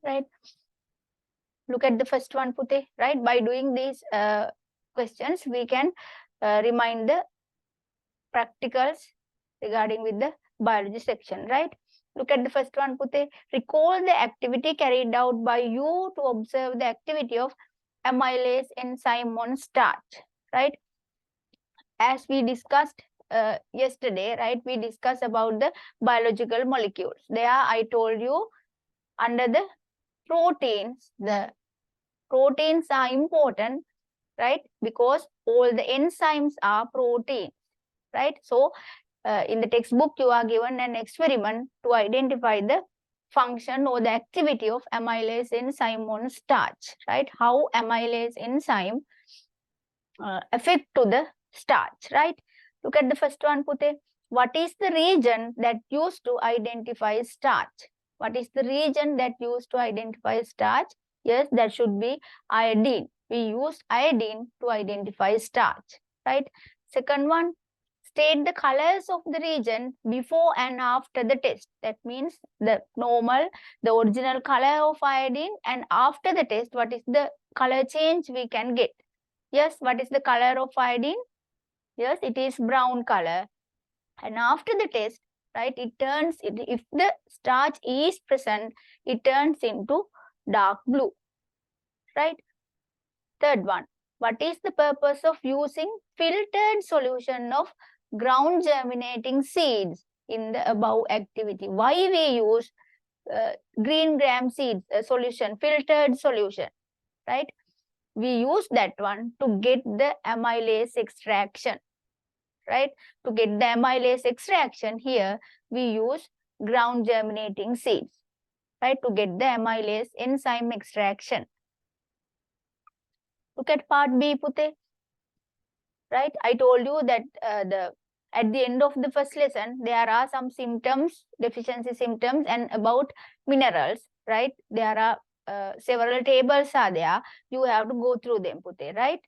right? Look at the first one, Pute, right? By doing these questions, we can remind the practicals regarding with the biology section, right? Look at the first one, Pute. Recall the activity carried out by you to observe the activity of amylase enzyme on starch, right? As we discussed yesterday, right? We discussed about the biological molecules. There, I told you under the proteins, the proteins are important, right? Because all the enzymes are proteins, right? So in the textbook, you are given an experiment to identify the function or the activity of amylase enzyme on starch, right? How amylase enzyme affect to the starch, right? Look at the first one, Pute. What is the region that used to identify starch? What is the region that used to identify starch? Yes, that should be iodine. We use iodine to identify starch, right? Second one, state the colors of the region before and after the test. That means the normal, the original color of iodine, and after the test, what is the color change we can get? Yes, what is the color of iodine? Yes, it is brown color. And after the test, right, it turns, if the starch is present, it turns into dark blue, right? Third one, what is the purpose of using filtered solution of ground germinating seeds in the above activity? Why we use green gram seeds solution, filtered solution, right? We use that one to get the amylase extraction, right? To get the amylase extraction here, we use ground germinating seeds, right? To get the amylase enzyme extraction. Look at part B, Pute, right? I told you that at the end of the first lesson, there are some symptoms, deficiency symptoms, and about minerals, right? There are several tables are there. You have to go through them, Pute, right?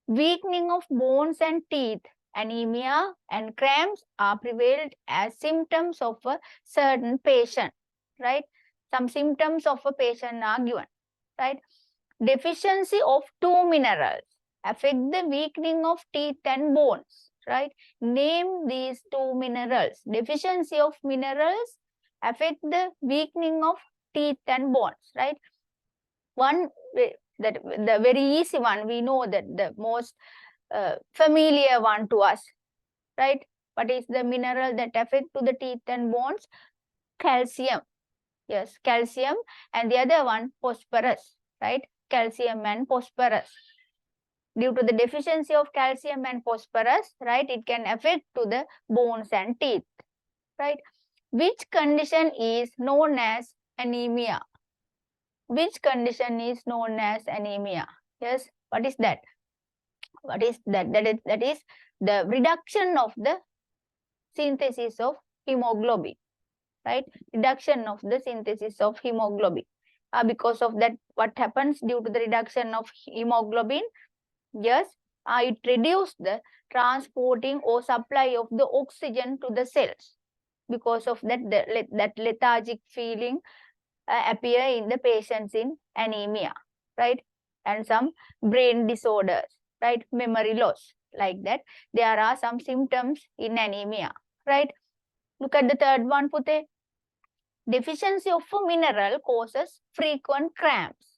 Weakening of bones and teeth, anemia, and cramps are prevailed as symptoms of a certain patient, right? Some symptoms of a patient are given, right? Deficiency of two minerals affect the weakening of teeth and bones, right? Name these two minerals. Deficiency of minerals affect the weakening of teeth and bones, right? One, that the very easy one, we know that the most familiar one to us, right? What is the mineral that affect to the teeth and bones? Calcium. Yes, calcium. And the other one, phosphorus, right? Calcium and phosphorus. Due to the deficiency of calcium and phosphorus, right, it can affect to the bones and teeth, right? Which condition is known as anemia? Which condition is known as anemia? Yes, what is that? What is that? That is the reduction of the synthesis of hemoglobin, right? Reduction of the synthesis of hemoglobin. Because of that, what happens due to the reduction of hemoglobin? Yes, it reduces the transporting or supply of the oxygen to the cells. Because of that, that lethargic feeling appear in the patients in anemia, right? And some brain disorders, right? Memory loss, like that. There are some symptoms in anemia, right? Look at the third one, Pute. Deficiency of a mineral causes frequent cramps,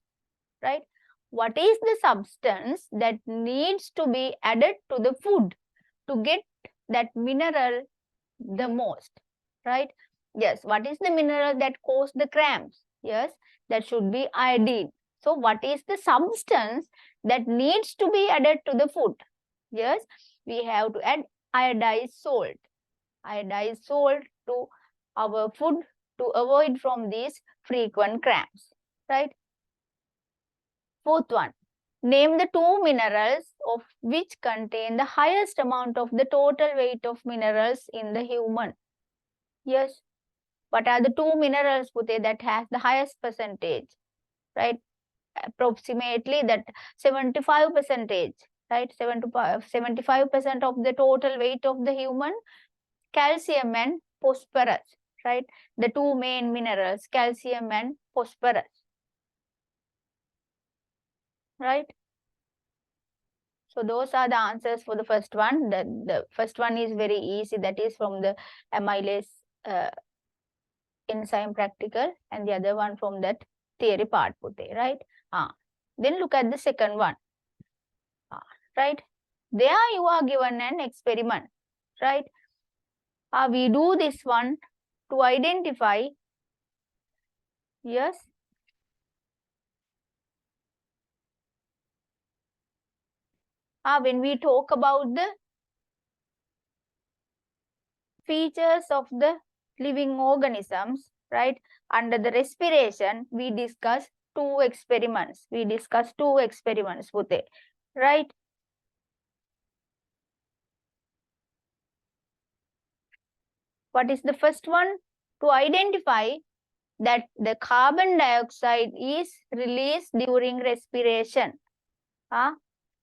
right? What is the substance that needs to be added to the food to get that mineral the most, right? Yes, what is the mineral that causes the cramps? Yes, that should be iodine. So what is the substance that needs to be added to the food? Yes, we have to add iodized salt. Iodized salt to our food to avoid from these frequent cramps, right? Fourth one, name the two minerals of which contain the highest amount of the total weight of minerals in the human. Yes, what are the two minerals, Pute, that has the highest percentage, right? Approximately that 75%, right? 75% of the total weight of the human, calcium and phosphorus, right? The two main minerals, calcium and phosphorus. Right? So those are the answers for the first one. The first one is very easy. That is from the amylase enzyme practical, and the other one from that theory part, right? Then look at the second one. Right? There you are given an experiment, right? We do this one to identify, yes, when we talk about the features of the living organisms, right? Under the respiration, we discuss two experiments. Pute, right? What is the first one? To identify that the carbon dioxide is released during respiration.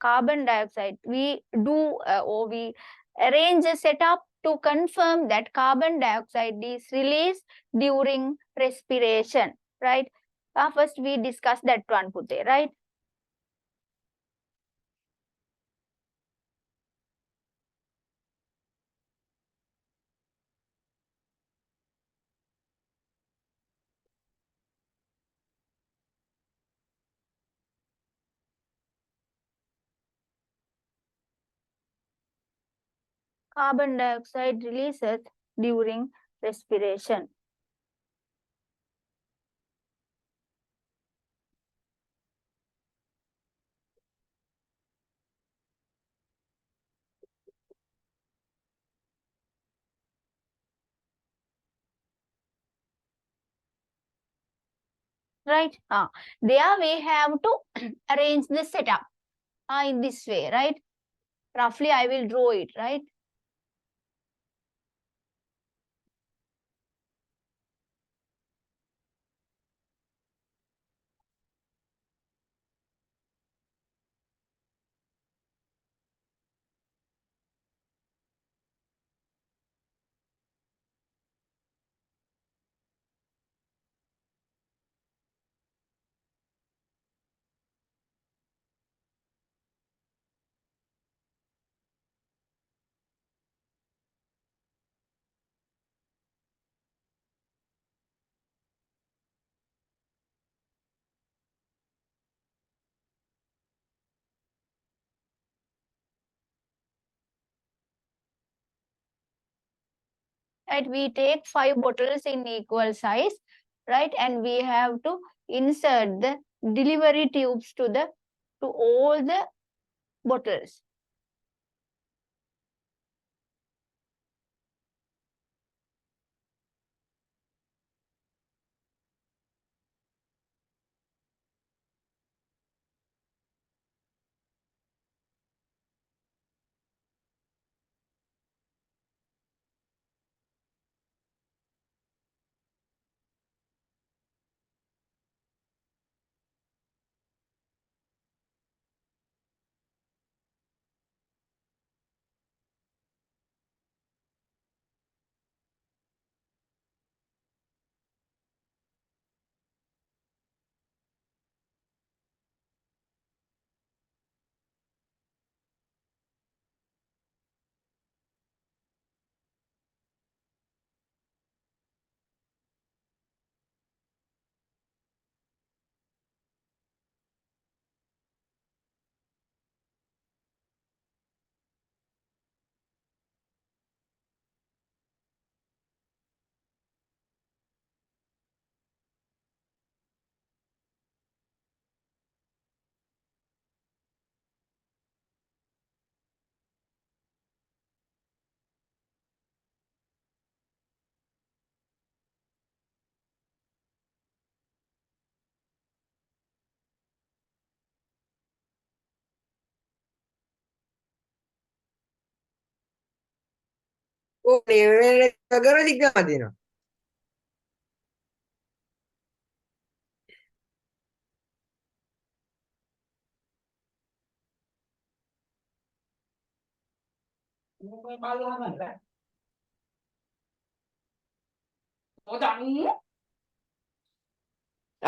Carbon dioxide. We do or we arrange a setup to confirm that carbon dioxide is released during respiration, right? First we discuss that one, Pute, right? Carbon dioxide releases during respiration. Right? There we have to arrange the setup in this way, right? Roughly, I will draw it, right? Right, we take 5 bottles in equal size, right? And we have to insert the delivery tubes to all the bottles. Oh, negara tiga mati no.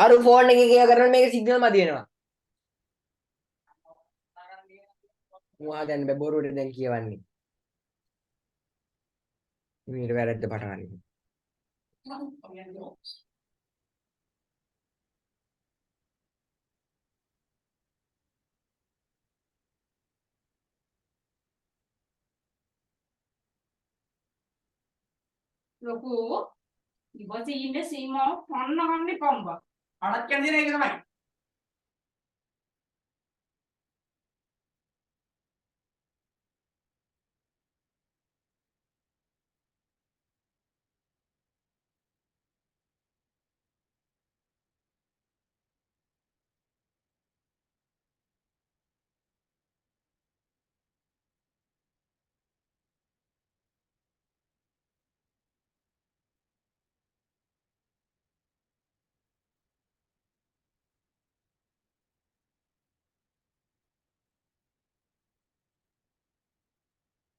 අර phone එකේ කරන මේක signal මදි වෙනවා. මුවා දැන් බෑ බොරුවට දැන් කියවන්නේ. මේක වැරද්ද පටන් ගන්න. ලොකු ඉවසීමේ සීමාව පන්නගන්න එපම්බා. අඩක් කියන එක තමයි.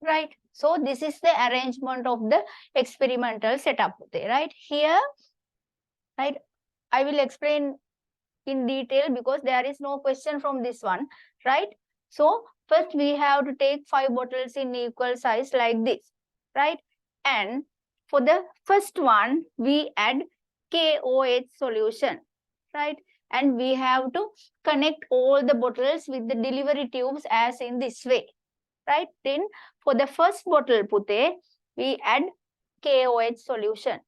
Right. So this is the arrangement of the experimental setup. Right. Here, right, I will explain in detail because there is no question from this one. Right. So first we have to take 5 bottles in equal size like this. Right. And for the first one, we add KOH solution. Right. And we have to connect all the bottles with the delivery tubes as in this way. Right. Then for the first bottle pute, we add KOH solution.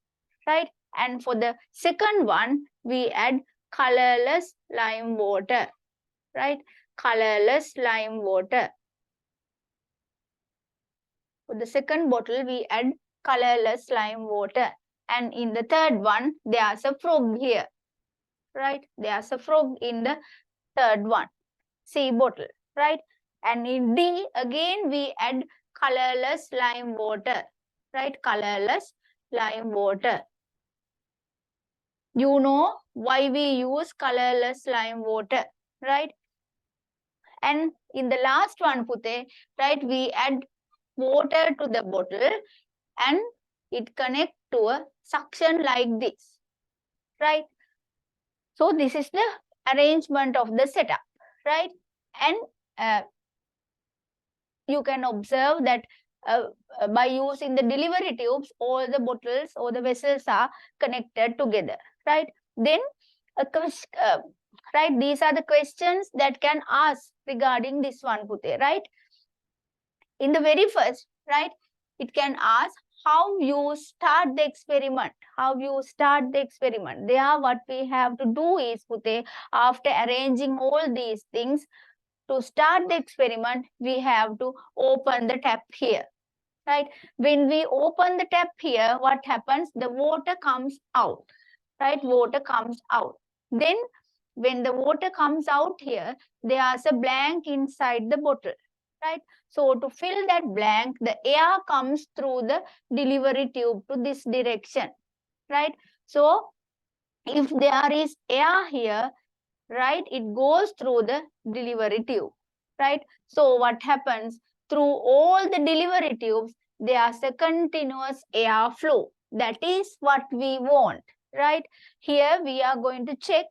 Right. And for the second one, we add colorless lime water. Right. Colorless lime water. For the second bottle, we add colorless lime water. And in the third one, there's a frog here. Right. There's a frog in the third one. C bottle. Right. And in D, again, we add colorless lime water. Right. Colorless lime water. You know why we use colorless lime water. Right. And in the last one, Pute, right, we add water to the bottle and it connects to a suction like this. Right. So this is the arrangement of the setup. Right. And you can observe that by using the delivery tubes, all the bottles or the vessels are connected together, right? Then, right, these are the questions that can ask regarding this one, Pute, right? In the very first, right, it can ask how you start the experiment, how you start the experiment. There, what we have to do is, Pute, after arranging all these things, to start the experiment, we have to open the tap here, right? When we open the tap here, what happens? The water comes out, right? Water comes out. Then when the water comes out here, there's a blank inside the bottle, right? So to fill that blank, the air comes through the delivery tube to this direction, right? So if there is air here, right, it goes through the delivery tube, right? So what happens? Through all the delivery tubes, there's a continuous air flow. That is what we want, right? Here we are going to check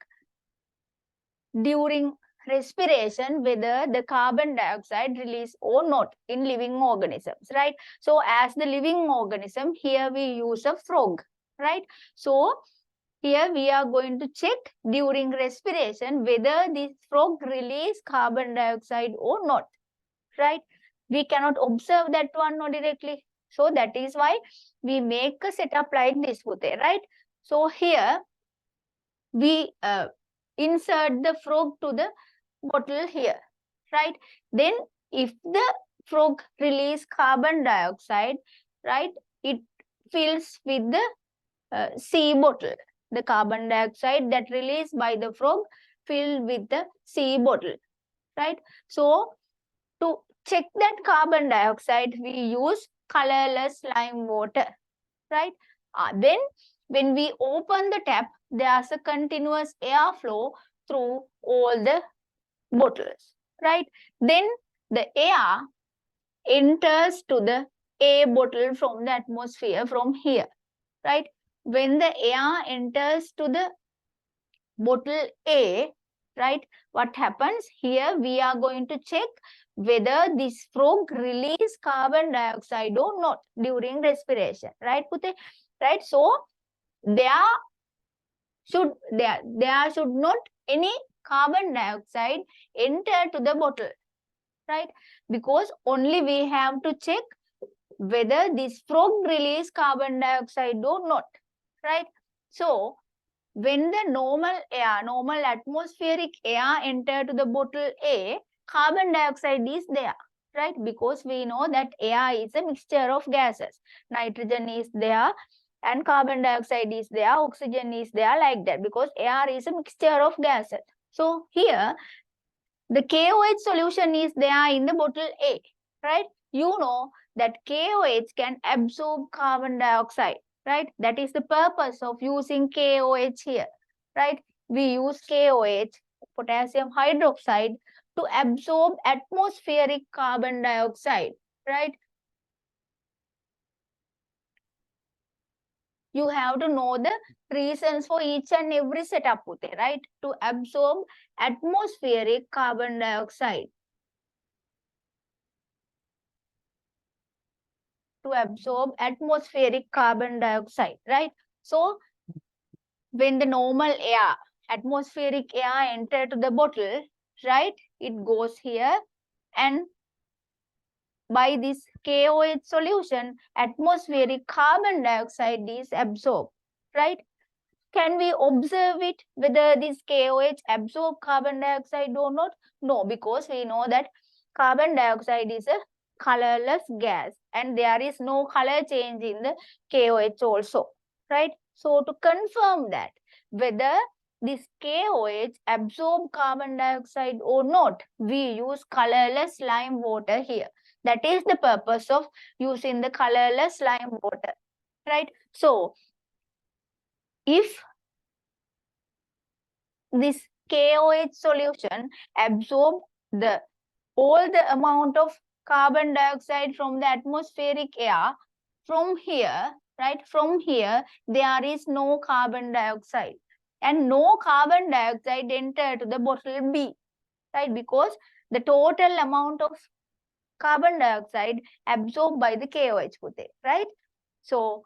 during respiration whether the carbon dioxide release or not in living organisms, right? So as the living organism, here we use a frog, right? So here we are going to check during respiration whether this frog release carbon dioxide or not, right? We cannot observe that one no directly. So that is why we make a setup like this, Pute, right? So here we insert the frog to the bottle here, right? Then if the frog release carbon dioxide, right, it fills with the C bottle. The carbon dioxide that released by the frog filled with the C bottle, right? So to check that carbon dioxide, we use colorless lime water, right? Then when we open the tap, there's a continuous airflow through all the bottles, right? Then the air enters to the A bottle from the atmosphere from here, right? When the air enters to the bottle A, right? What happens here? We are going to check whether this frog release carbon dioxide or not during respiration, right, Pute? Right? So there should not any carbon dioxide enter to the bottle, right? Because only we have to check whether this frog release carbon dioxide or not, right? So when the normal atmospheric air enter to the bottle A, carbon dioxide is there, right? Because we know that air is a mixture of gases. Nitrogen is there and carbon dioxide is there, oxygen is there, like that, because air is a mixture of gases. So here, the KOH solution is there in the bottle A, right? You know that KOH can absorb carbon dioxide, right? That is the purpose of using KOH here, right? We use KOH, potassium hydroxide, to absorb atmospheric carbon dioxide, right? You have to know the reasons for each and every setup, right? To absorb atmospheric carbon dioxide. To absorb atmospheric carbon dioxide, right? So when the normal air, atmospheric air enter to the bottle, right? It goes here, and by this KOH solution, atmospheric carbon dioxide is absorbed, right? Can we observe it whether this KOH absorb carbon dioxide or not? No, because we know that carbon dioxide is a colorless gas and there is no color change in the KOH also, right? So to confirm that whether this KOH absorb carbon dioxide or not, we use colorless lime water here. That is the purpose of using the colorless lime water, right? So if this KOH solution absorb all the amount of carbon dioxide from the atmospheric air, from here, right? From here, there is no carbon dioxide. And no carbon dioxide enter to the bottle B, right? Because the total amount of carbon dioxide absorbed by the KOH, right? So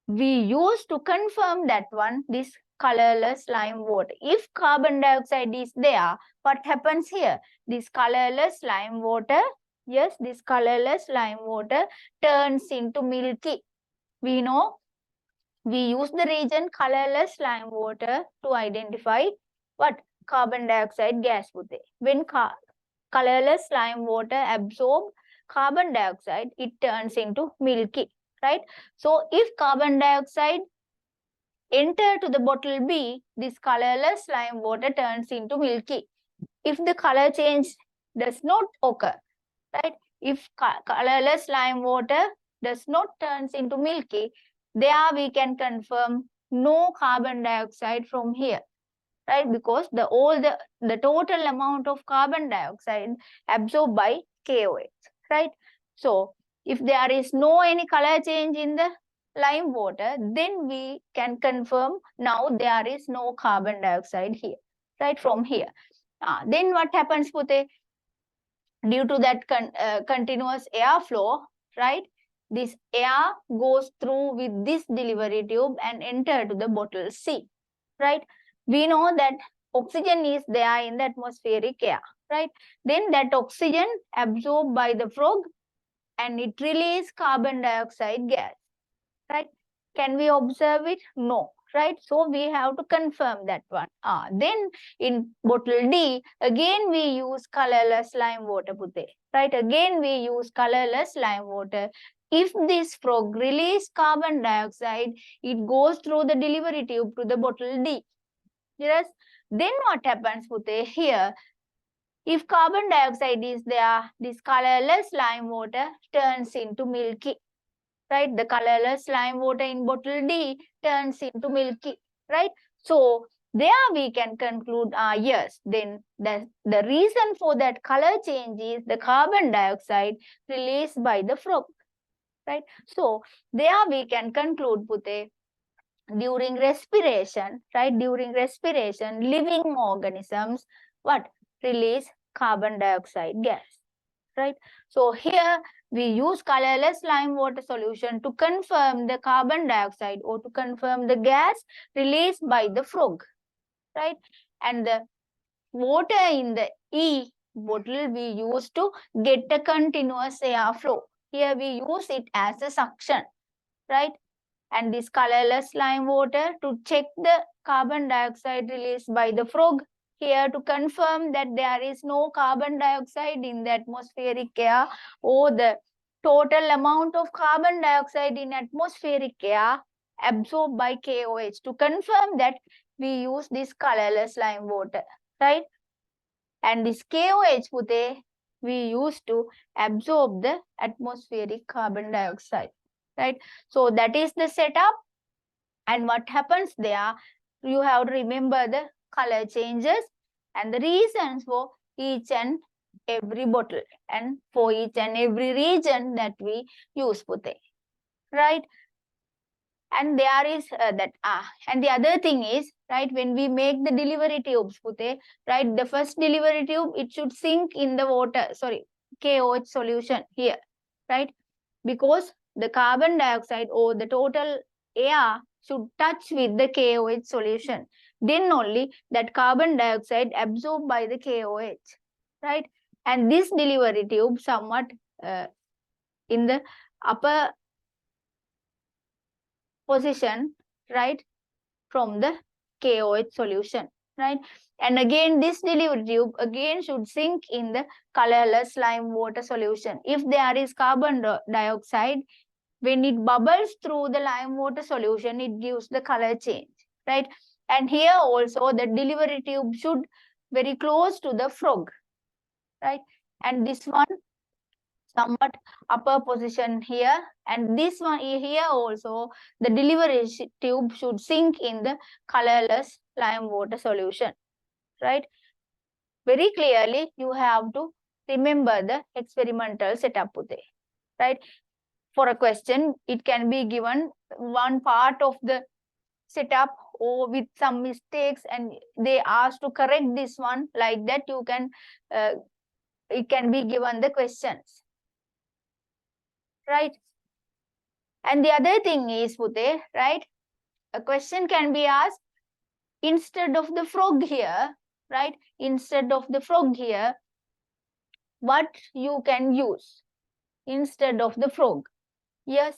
we use to confirm that one, this colorless lime water. If carbon dioxide is there, what happens here? This colorless lime water, yes, this colorless lime water turns into milky. We know we use the region colorless lime water to identify what? Carbon dioxide gas. When colorless lime water absorb carbon dioxide, it turns into milky, right? So if carbon dioxide enter to the bottle B, this colorless lime water turns into milky. If the color change does not occur, right? If colorless lime water does not turns into milky, there we can confirm no carbon dioxide from here, right? Because the total amount of carbon dioxide absorbed by KOH, right? So if there is no any color change in the lime water, then we can confirm now there is no carbon dioxide here, right? From here. Then what happens, Pute? Due to that continuous airflow, right? This air goes through with this delivery tube and enter to the bottle C, right? We know that oxygen is there in the atmospheric air, right? Then that oxygen absorbed by the frog and it releases carbon dioxide gas, right? Can we observe it? No, right? So we have to confirm that one. Then in bottle D, again we use colorless lime water, right? Again we use colorless lime water. If this frog release carbon dioxide, it goes through the delivery tube to the bottle D. Yes. Then what happens, here? If carbon dioxide is there, this colorless lime water turns into milky, right? The colorless lime water in bottle D turns into milky, right? So there we can conclude, yes, then the reason for that color change is the carbon dioxide released by the frog, right? So there we can conclude, Pute, during respiration, right? During respiration, living organisms, what? Release carbon dioxide gas, right? So here we use colorless lime water solution to confirm the carbon dioxide or to confirm the gas released by the frog, right? And the water in the E bottle we use to get a continuous airflow. Here we use it as a suction, right? And this colorless lime water to check the carbon dioxide released by the frog, here to confirm that there is no carbon dioxide in the atmospheric air, or the total amount of carbon dioxide in atmospheric air absorbed by KOH. To confirm that, we use this colorless lime water, right? And this KOH puthe we use to absorb the atmospheric carbon dioxide, right? So that is the setup. And what happens there, you have to remember the color changes and the reasons for each and every bottle and for each and every region that we use puthe, right? And there is and the other thing is, right, when we make the delivery tubes puthe, right, the first delivery tube, it should sink in the water, sorry, KOH solution here, right? Because the carbon dioxide or the total air should touch with the KOH solution. Then only that carbon dioxide absorbed by the KOH, right? And this delivery tube somewhat in the upper position, right, from the KOH solution, right? And again, this delivery tube again should sink in the colorless lime water solution. If there is carbon dioxide, when it bubbles through the lime water solution, it gives the color change, right? And here also the delivery tube should very close to the frog, right? And this one somewhat upper position here, and this one here also the delivery tube should sink in the colorless lime water solution, right? Very clearly you have to remember the experimental setup puthe, right? For a question, it can be given one part of the setup or with some mistakes and they ask to correct this one, like that you can it can be given the questions, right? And the other thing is puthe, right, a question can be asked instead of the frog here, right? Instead of the frog here, what you can use instead of the frog? Yes,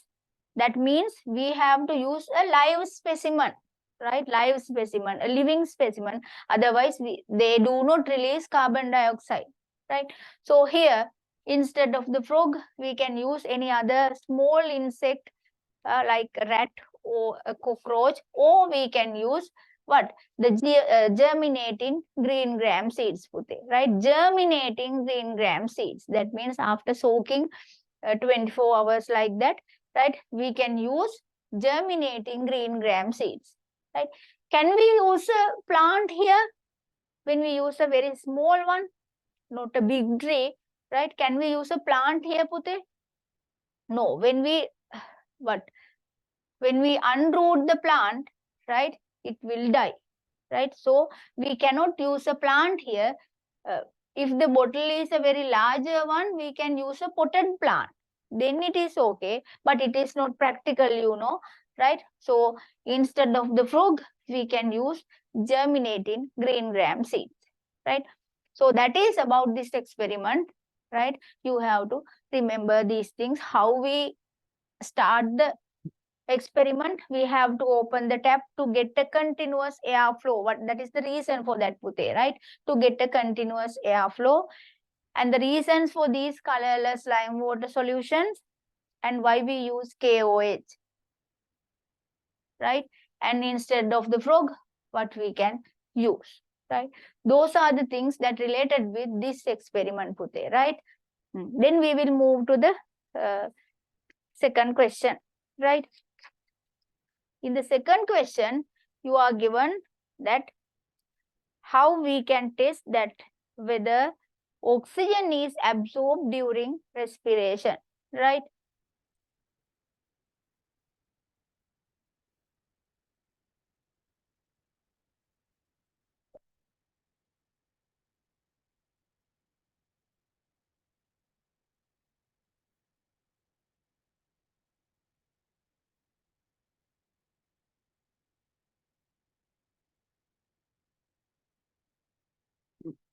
that means we have to use a live specimen, right? Live specimen, a living specimen. Otherwise, they do not release carbon dioxide, right? So here, instead of the frog, we can use any other small insect like a rat or a cockroach, or we can use what? The germinating green gram seeds, puthe, right? Germinating green gram seeds. That means after soaking 24 hours like that, right, we can use germinating green gram seeds, right? Can we use a plant here when we use a very small one, not a big tree, right? Can we use a plant here, puthe? No. When we when we unroot the plant, right, it will die, right? So we cannot use a plant here. If the bottle is a very larger one, we can use a potted plant, then it is okay, but it is not practical, you know, right? So instead of the frog, we can use germinating green gram seeds, right? So that is about this experiment, right? You have to remember these things. How we start the experiment, we have to open the tap to get a continuous airflow. That is the reason for that, puthe, right? To get a continuous airflow. And the reasons for these colorless lime water solutions and why we use KOH, right? And instead of the frog, what we can use, right? Those are the things that related with this experiment, puthe, right? Then we will move to the second question, right? In the second question, you are given that how we can test that whether oxygen is absorbed during respiration, right?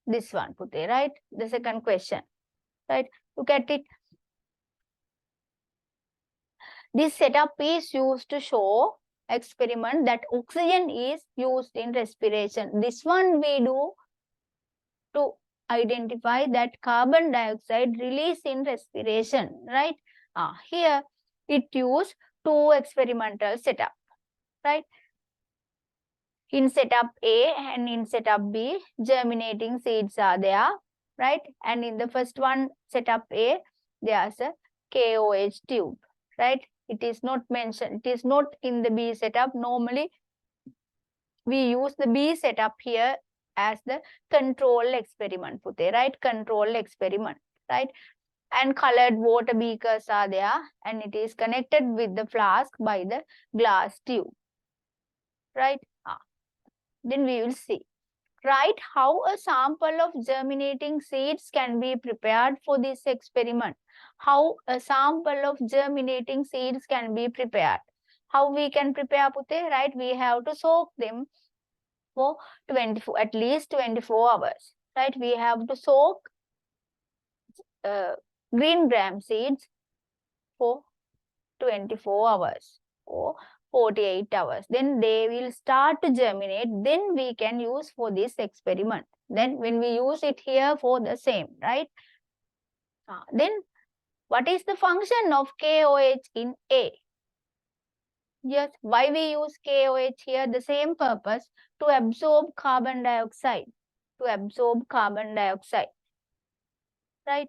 This one, Pute, right? The second question, right? Look at it. This setup is used to show experiment that oxygen is used in respiration. This one we do to identify that carbon dioxide release in respiration, right? Here it used two experimental setup, right? In setup A and in setup B, germinating seeds are there, right? And in the first one, setup A, there's a KOH tube, right? It is not mentioned. It is not in the B setup. Normally, we use the B setup here as the control experiment, Pute, right? Control experiment, right? And colored water beakers are there, and it is connected with the flask by the glass tube, right? Then we will see. Write how a sample of germinating seeds can be prepared for this experiment. How a sample of germinating seeds can be prepared. How we can prepare, Pute, right? We have to soak them for at least 24 hours, right? We have to soak green gram seeds for 24 hours or 48 hours. Then they will start to germinate. Then we can use for this experiment. Then when we use it here for the same, right? Then what is the function of KOH in A? Yes, why we use KOH here? The same purpose, to absorb carbon dioxide. To absorb carbon dioxide, right?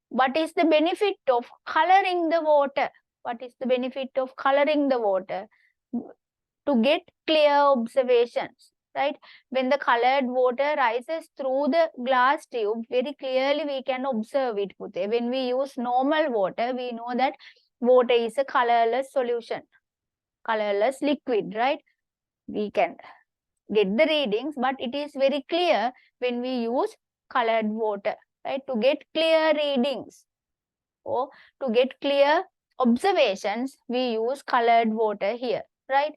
What is the benefit of coloring the water? What is the benefit of coloring the water? To get clear observations, right? When the colored water rises through the glass tube, very clearly we can observe it, Pute. When we use normal water, we know that water is a colorless solution, colorless liquid, right? We can get the readings, but it is very clear when we use colored water, right? To get clear readings or to get clear observations, we use colored water here, right?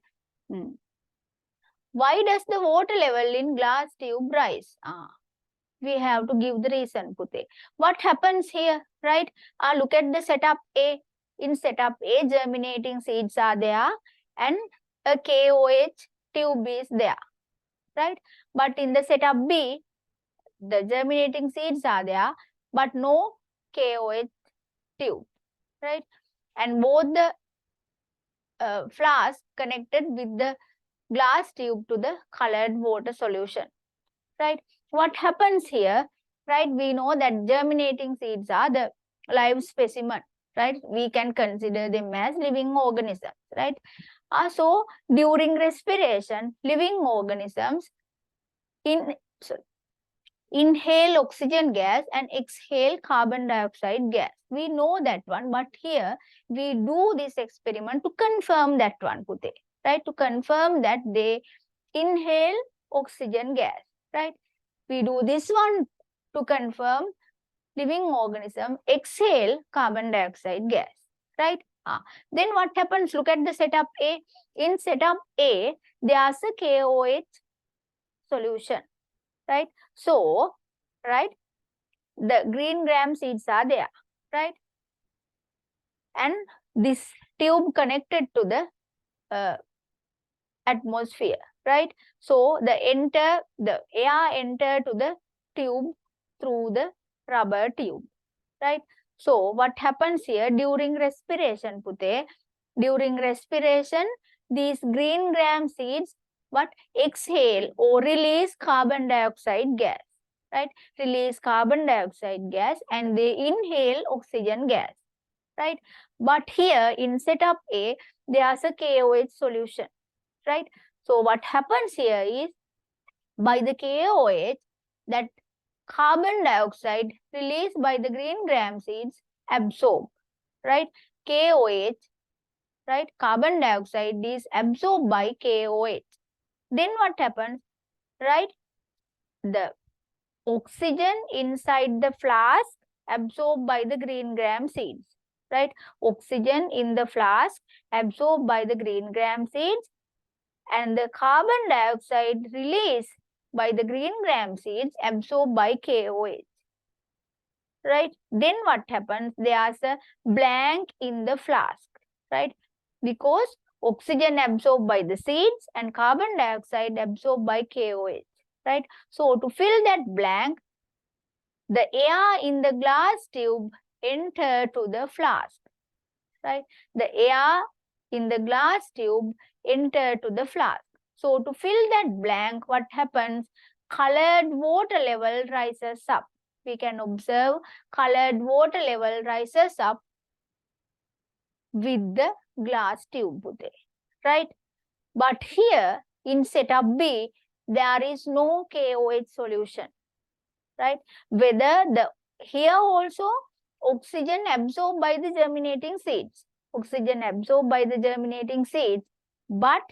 Why does the water level in glass tube rise? We have to give the reason, Pute. What happens here, right? Look at the setup A. In setup A, germinating seeds are there and a KOH tube is there, right? But in the setup B, the germinating seeds are there, but no KOH tube, right? And both the flask connected with the glass tube to the colored water solution, right? What happens here, right? We know that germinating seeds are the live specimen, right? We can consider them as living organisms, right? So during respiration, living organisms inhale oxygen gas and exhale carbon dioxide gas. We know that one, but here we do this experiment to confirm that one, Pute, right? To confirm that they inhale oxygen gas, right? We do this one to confirm living organism exhale carbon dioxide gas, right? Then what happens? Look at the setup A. In setup A, there's a KOH solution, right? So, right, the green gram seeds are there, right? And this tube connected to the atmosphere, right? So the air enter to the tube through the rubber tube, right? So what happens here during respiration, Pute? During respiration, these green gram seeds exhale or release carbon dioxide gas, right? Release carbon dioxide gas and they inhale oxygen gas, right? But here in setup A, there's a KOH solution, right? So what happens here is by the KOH, that carbon dioxide released by the green gram seeds absorb, right? KOH, right? Carbon dioxide is absorbed by KOH. Then what happens, right? The oxygen inside the flask absorbed by the green gram seeds, right? Oxygen in the flask absorbed by the green gram seeds and the carbon dioxide release by the green gram seeds absorbed by KOH. Right? Then what happens? There's a blank in the flask, right? Because oxygen absorbed by the seeds and carbon dioxide absorbed by KOH, right? So to fill that blank, the air in the glass tube enter to the flask, right? The air in the glass tube enter to the flask. So to fill that blank, what happens? Colored water level rises up. We can observe colored water level rises up with the glass tube, right? But here in setup B, there is no KOH solution, right? Whether the here also oxygen absorbed by the germinating seeds, oxygen absorbed by the germinating seeds, but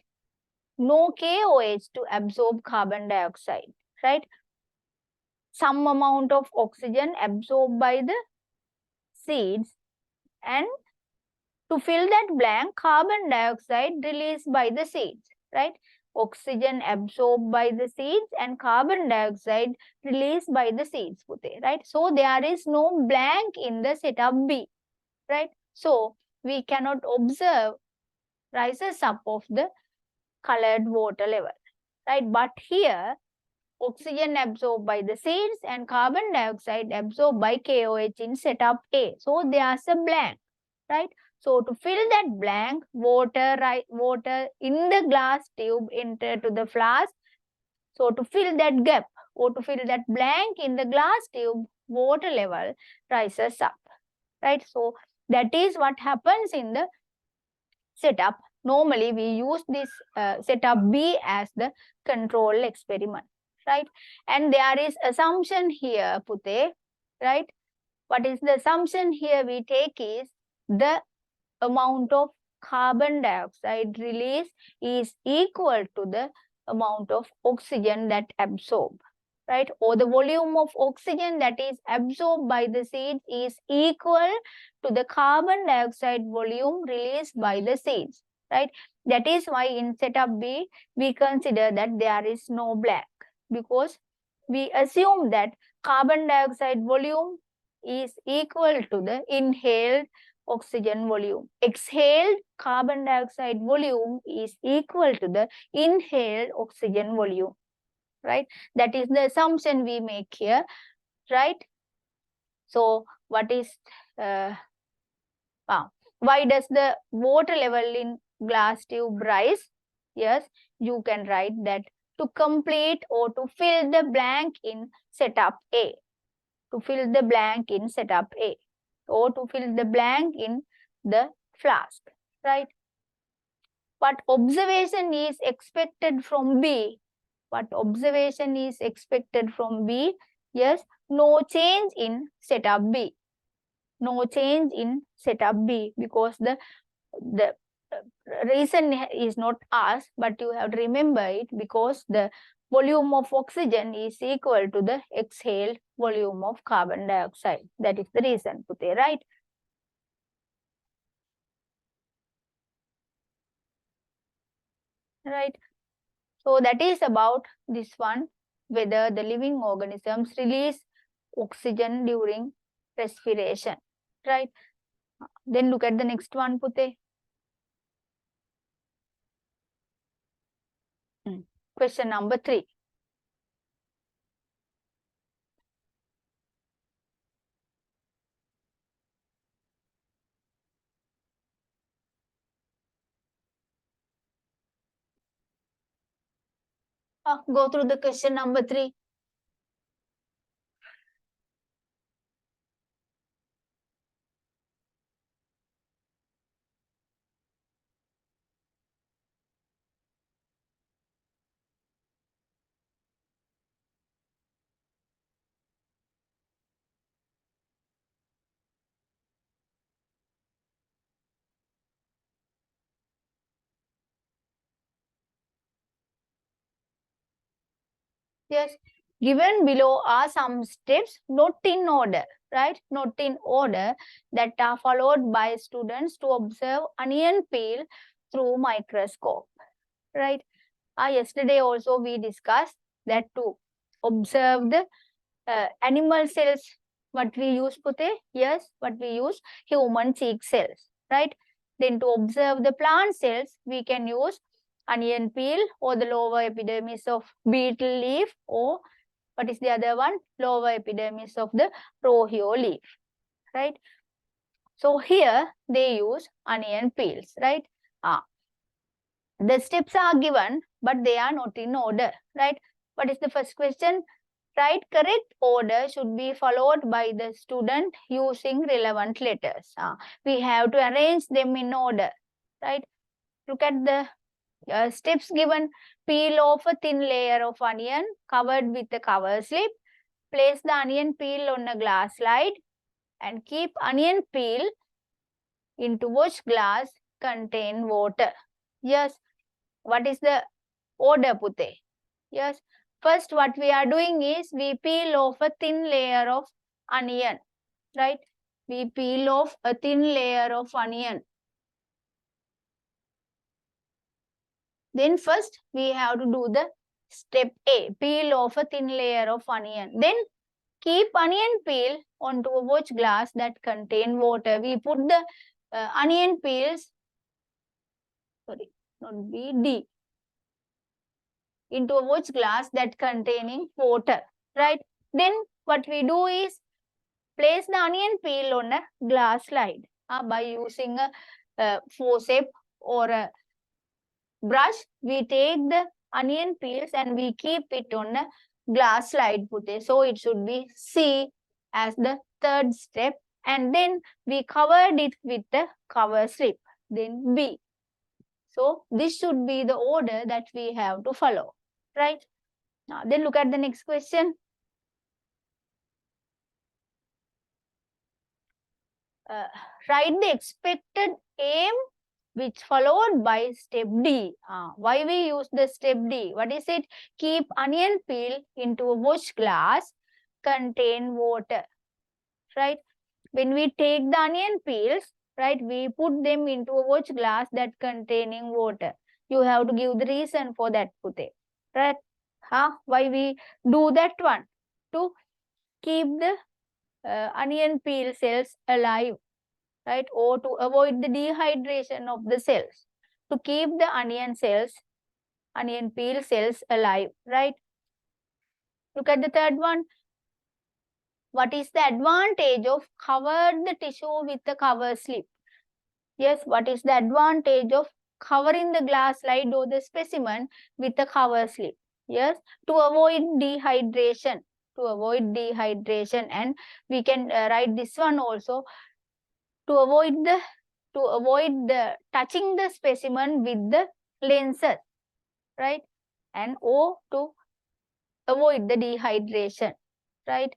no KOH to absorb carbon dioxide, right? Some amount of oxygen absorbed by the seeds, and to fill that blank, carbon dioxide released by the seeds, right? Oxygen absorbed by the seeds and carbon dioxide released by the seeds, right? So there is no blank in the setup B, right? So we cannot observe rises up of the colored water level, right? But here, oxygen absorbed by the seeds and carbon dioxide absorbed by KOH in setup A. So there's a blank, right? So to fill that blank, water in the glass tube enter to the flask. So to fill that gap or to fill that blank in the glass tube, water level rises up, right? So that is what happens in the setup. Normally we use this setup B as the control experiment, right? And there is assumption here, Pute, right? What is the assumption here we take is the amount of carbon dioxide release is equal to the amount of oxygen that absorbed, right? Or the volume of oxygen that is absorbed by the seeds is equal to the carbon dioxide volume released by the seeds, right? That is why in setup B, we consider that there is no blank, because we assume that carbon dioxide volume is equal to the inhaled oxygen volume. Exhaled carbon dioxide volume is equal to the inhaled oxygen volume, right? That is the assumption we make here, right? So what is, why does the water level in glass tube rise? Yes, you can write that to complete or to fill the blank in setup A. To fill the blank in setup A. Or to fill the blank in the flask, right? What observation is expected from B? What observation is expected from B? Yes, no change in setup B. No change in setup B, because the reason is not asked, but you have to remember it, because the volume of oxygen is equal to the exhaled volume of carbon dioxide. That is the reason, Pute, right? Right. So that is about this one, whether the living organisms release oxygen during respiration, right? Then look at the next one, Pute. Question number 3. Go through the question number 3. Yes, given below are some steps, not in order, right? Not in order, that are followed by students to observe onion peel through microscope, right? Yesterday also we discussed that to observe the animal cells. What we use, Pute? Yes, what we use? Human cheek cells, right? Then to observe the plant cells, we can use onion peel or the lower epidermis of beetle leaf, or what is the other one? Lower epidermis of the rohio leaf, right? So here they use onion peels, right? The steps are given, but they are not in order, right? What is the first question? Right, correct order should be followed by the student using relevant letters. We have to arrange them in order, right? Look at the steps given. Peel off a thin layer of onion covered with a cover slip. Place the onion peel on a glass slide and keep onion peel into watch glass contain water. Yes, what is the order, Pute? Yes, first what we are doing is we peel off a thin layer of onion, right? We peel off a thin layer of onion. Then first we have to do the step A, peel off a thin layer of onion. Then keep onion peel onto a watch glass that contain water. We put the onion peels, sorry, not B, D, into a watch glass that containing water, right? Then what we do is place the onion peel on a glass slide by using a forceps or a brush. We take the onion peels and we keep it on a glass slide, Pute. So it should be C as the third step, and then we covered it with the cover slip, then B. So this should be the order that we have to follow, right? Now then look at the next question. Write the expected aim which followed by step D. Why we use the step D? What is it? Keep onion peel into a watch glass, contain water, right? When we take the onion peels, right, we put them into a watch glass that containing water. You have to give the reason for that, Pute, right? Why we do that one? To keep the onion peel cells alive, right? Or to avoid the dehydration of the cells, to keep the onion peel cells alive, right? Look at the third one. What is the advantage of cover the tissue with the cover slip? Yes, what is the advantage of covering the glass slide or the specimen with the cover slip? Yes, to avoid dehydration, and we can write this one also, to avoid the touching the specimen with the lenses, right? And or to avoid the dehydration, right?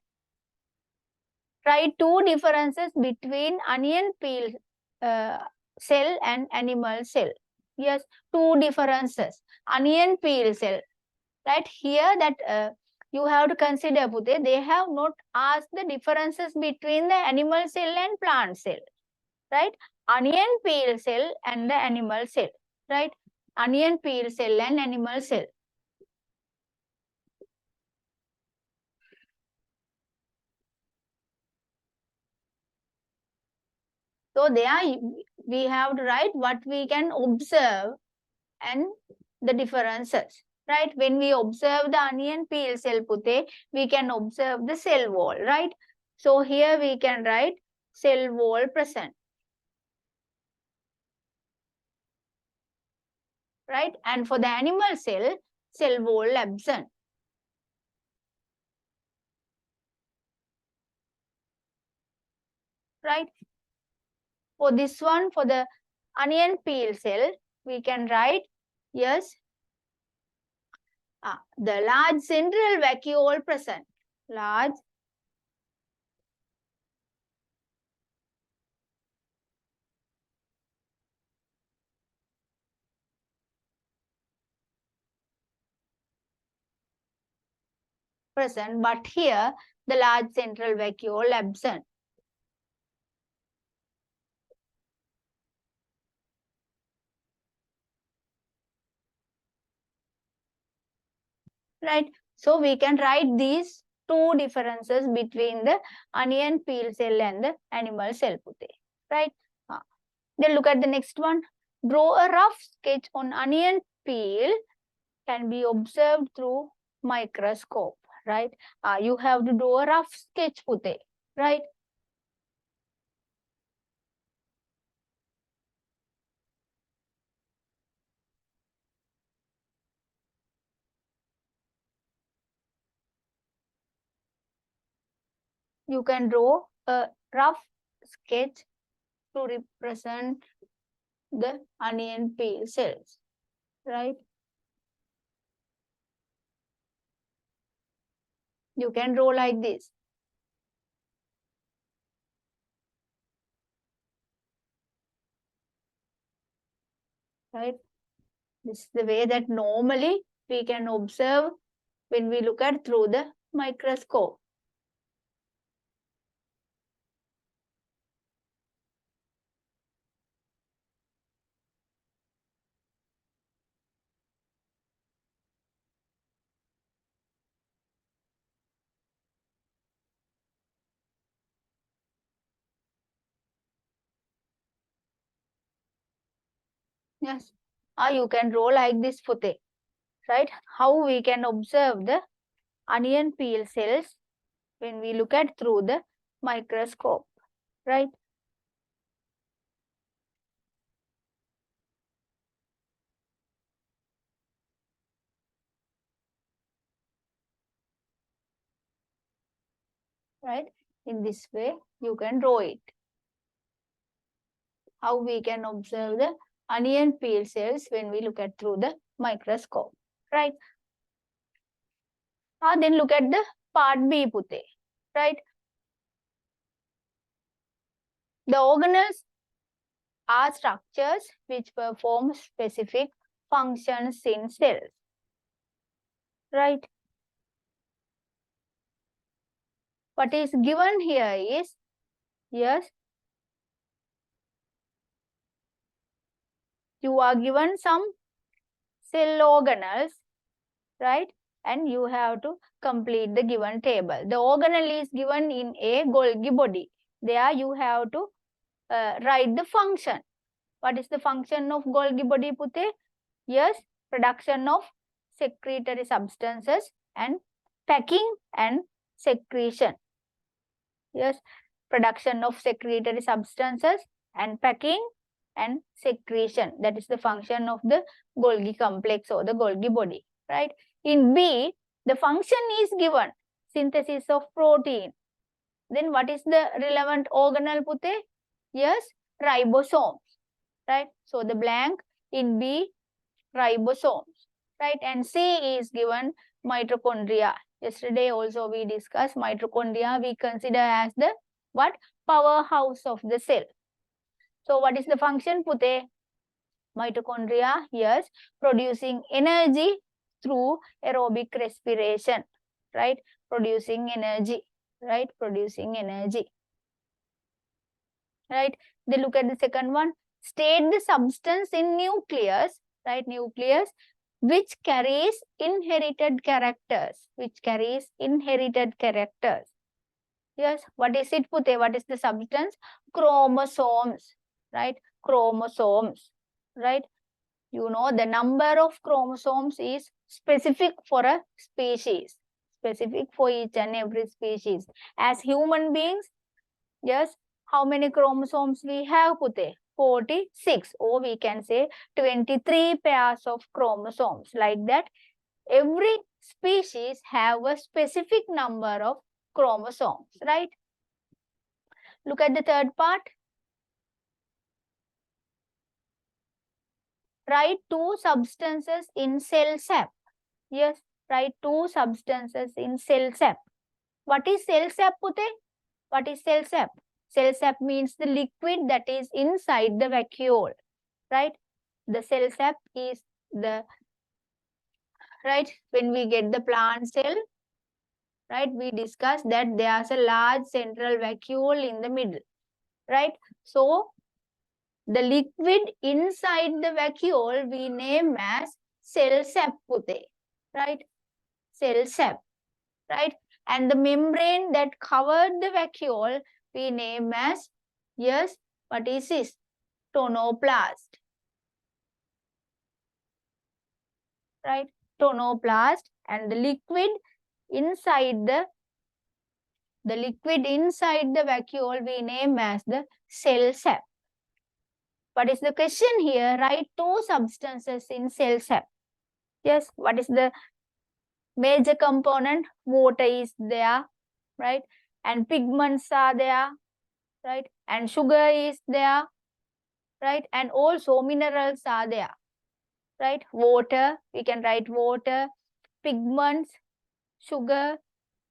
Try two differences between onion peel cell and animal cell. Yes, two differences. Onion peel cell, right? Here that you have to consider, Pute, they have not asked the differences between the animal cell and plant cell, right? Onion peel cell and the animal cell, right? Onion peel cell and animal cell. So there we have to write what we can observe and the differences, right? When we observe the onion peel cell, Pute, we can observe the cell wall, right? So here we can write cell wall present, right? And for the animal cell wall absent. Right? For this one, for the onion peel cell, we can write, yes, the large central vacuole present. Large present, but here the large central vacuole absent. Right? So we can write these two differences between the onion peel cell and the animal cell, Pute. Right? Then look at the next one. Draw a rough sketch on onion peel can be observed through microscope. Right? You have to draw a rough sketch, Pute. Right? You can draw a rough sketch to represent the onion peel cells, right? You can draw like this. Right? This is the way that normally we can observe when we look at through the microscope. Yes. You can draw like this, Pute. Right? How we can observe the onion peel cells when we look at through the microscope. Right? Right? In this way, you can draw it. How we can observe the onion peel cells when we look at through the microscope. Right? Then look at the part B, Pute. Right? The organelles are structures which perform specific functions in cells. Right? What is given here is, yes, you are given some cell organelles, right? And you have to complete the given table. The organelle is given in a Golgi body. There you have to write the function. What is the function of Golgi body, Pute? Yes, production of secretory substances and packing and secretion. Yes, production of secretory substances and packing and secretion. That is the function of the Golgi complex or the Golgi body, right? In B, the function is given, synthesis of protein. Then what is the relevant organelle, Pute? Yes, ribosomes, right? So the blank in B, ribosomes, right? And C is given mitochondria. Yesterday also we discussed mitochondria we consider as the what? Powerhouse of the cell. So what is the function, Pute? Mitochondria, yes, producing energy through aerobic respiration, right? Producing energy, right? Producing energy, right? Then look at the second one. State the substance in nucleus, right? Nucleus, which carries inherited characters, Yes, what is it, Pute? What is the substance? Chromosomes, right? Chromosomes, right? You know, the number of chromosomes is specific for a species, specific for each and every species. As human beings, yes, how many chromosomes we have, Pute? 46, or we can say 23 pairs of chromosomes. Like that, every species have a specific number of chromosomes, right? Look at the third part. Write two substances in cell sap. Yes, write two substances in cell sap. What is cell sap, Pute? What is cell sap? Cell sap means the liquid that is inside the vacuole, right? The cell sap is the, right, when we get the plant cell, right, we discussed that there's a large central vacuole in the middle, right? So, the liquid inside the vacuole we name as cell sap, Pute, right? cell sap, right? And the membrane that covered the vacuole we name as, yes, what is this? Tonoplast, right? Tonoplast. And the liquid inside the vacuole we name as the cell sap. What is the question here? Write two substances in cell sap. Yes, what is the major component? Water is there, right? And pigments are there, right? And sugar is there, right? And also minerals are there, right? Water, we can write water, pigments, sugar,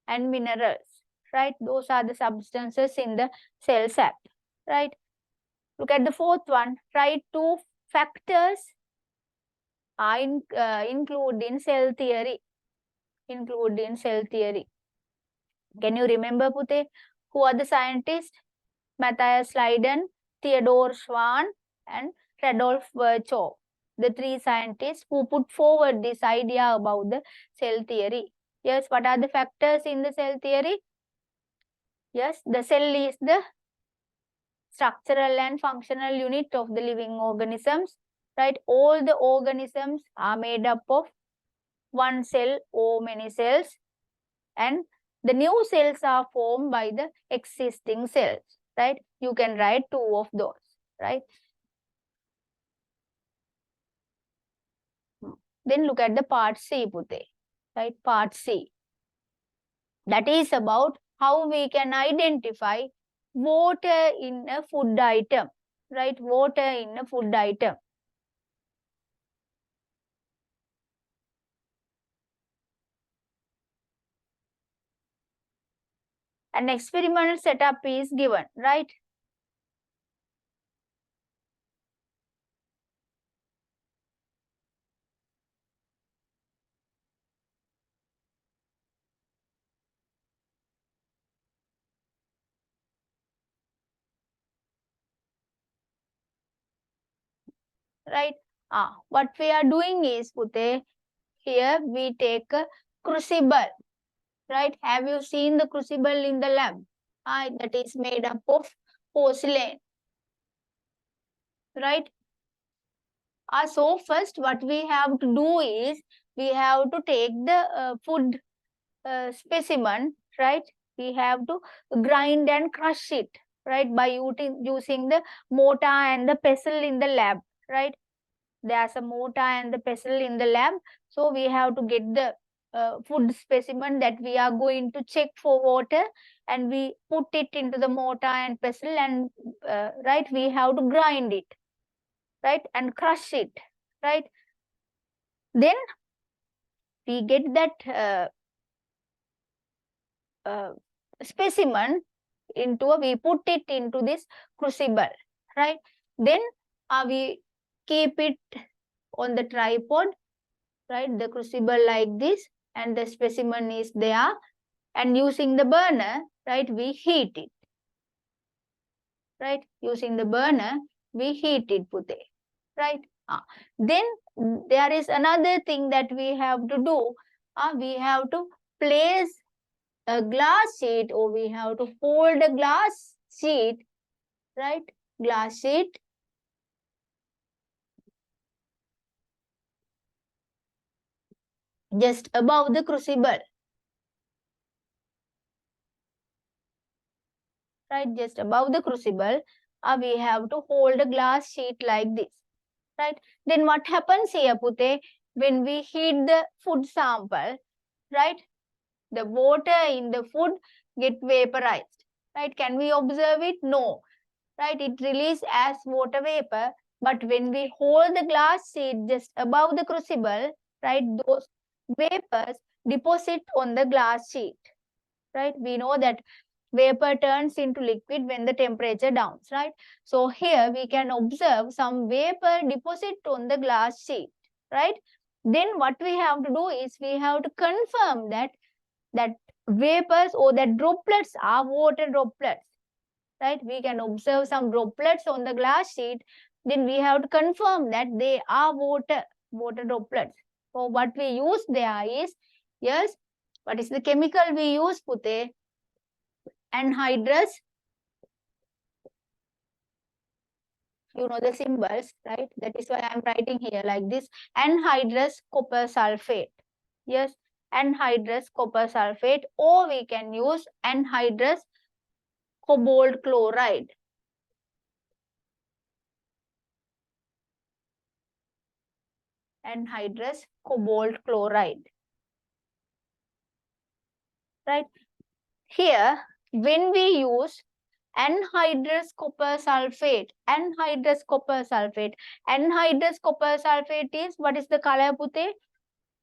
and minerals, right? Those are the substances in the cell sap, right? Look at the fourth one. Write two factors are included in cell theory. Included in cell theory. Can you remember, Pute? Who are the scientists? Matthias Leiden, Theodore Schwann, and Rudolf Virchow. The three scientists who put forward this idea about the cell theory. Yes, what are the factors in the cell theory? Yes, the cell is the structural and functional unit of the living organisms, right? All the organisms are made up of one cell or many cells, and the new cells are formed by the existing cells, right? You can write two of those, right? Then look at the part C, Pute, right? Part C. That is about how we can identify water in a food item, right? Water in a food item. An experimental setup is given, right? Right? What we are doing is, Pute, here we take a crucible, right? Have you seen the crucible in the lab? That is made up of porcelain, right? So first what we have to do is, we have to take the food specimen, right? We have to grind and crush it, right? By using the mortar and the pestle in the lab, right? There's a mortar and the pestle in the lab. So we have to get the food specimen that we are going to check for water, and we put it into the mortar and pestle, and right, we have to grind it, right, and crush it, right? Then we get that specimen we put it into this crucible, right? Then we keep it on the tripod, right? The crucible like this, and the specimen is there, and using the burner, right, we heat it, right? Using the burner, we heat it, Pute, right? Then there is another thing that we have to do. We have to place a glass sheet, or we have to fold a glass sheet, right? Glass sheet just above the crucible, right? Just above the crucible, we have to hold a glass sheet like this, right? Then what happens here, Pute? When we heat the food sample, right, the water in the food get vaporized, right? Can we observe it? No, right? It releases as water vapor. But when we hold the glass sheet just above the crucible, right, those vapors deposit on the glass sheet, right? We know that vapor turns into liquid when the temperature downs, right? So here we can observe some vapor deposit on the glass sheet, right? Then what we have to do is, we have to confirm that vapors or that droplets are water droplets, right? We can observe some droplets on the glass sheet. Then we have to confirm that they are water droplets. So what we use there is Yes. What is the chemical we use, Pute? Anhydrous. You know the symbols, right? That is why I'm writing here like this. Anhydrous copper sulfate. Yes. Anhydrous copper sulfate, or we can use anhydrous cobalt chloride. Anhydrous cobalt chloride. Right? Here, when we use anhydrous copper sulfate, anhydrous copper sulfate, anhydrous copper sulfate is, what is the color, Pute?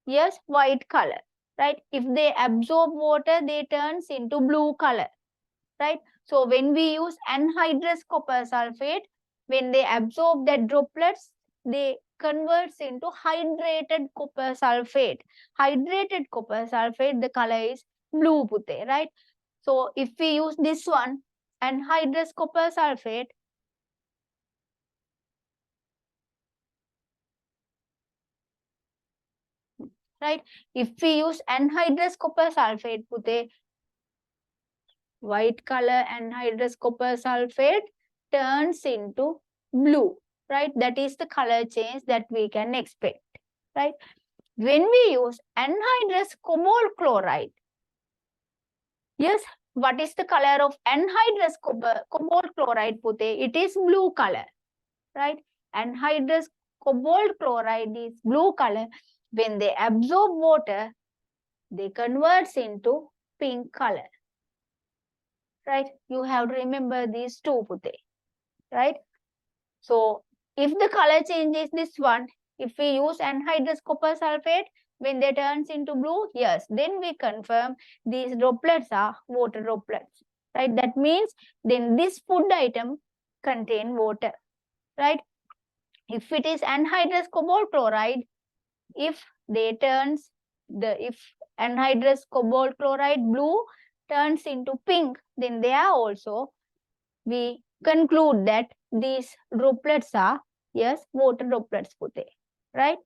Yes, white color, right? If they absorb water, they turns into blue color, right? So when we use anhydrous copper sulfate, when they absorb the droplets, they converts into hydrated copper sulfate. Hydrated copper sulfate, the color is blue, Pute, right? So if we use this one, anhydrous copper sulfate, right? If we use anhydrous copper sulfate, Pute, white color anhydrous copper sulfate turns into blue, right? That is the color change that we can expect, right? When we use anhydrous cobalt chloride, yes, what is the color of anhydrous cobalt chloride, Pute? It is blue color, right? Anhydrous cobalt chloride is blue color. When they absorb water, they converts into pink color, right? You have to remember these two, Pute, right? So if the color change is this one, if we use anhydrous copper sulfate, when they turns into blue, yes, then we confirm these droplets are water droplets, right? That means then this food item contain water, right? If it is anhydrous cobalt chloride, if anhydrous cobalt chloride blue turns into pink, then they are also, we conclude that these droplets are, yes, water droplets, Pute, right?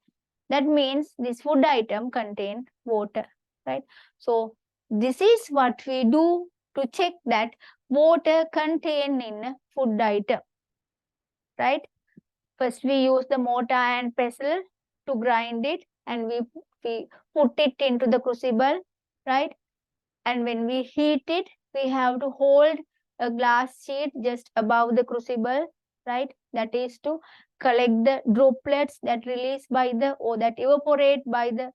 That means this food item contain water, right? So this is what we do to check that water contained in food item, right? First we use the mortar and pestle to grind it, and we put it into the crucible, right? And when we heat it, we have to hold a glass sheet just above the crucible, right? That is to collect the droplets that release by the, or that evaporate by the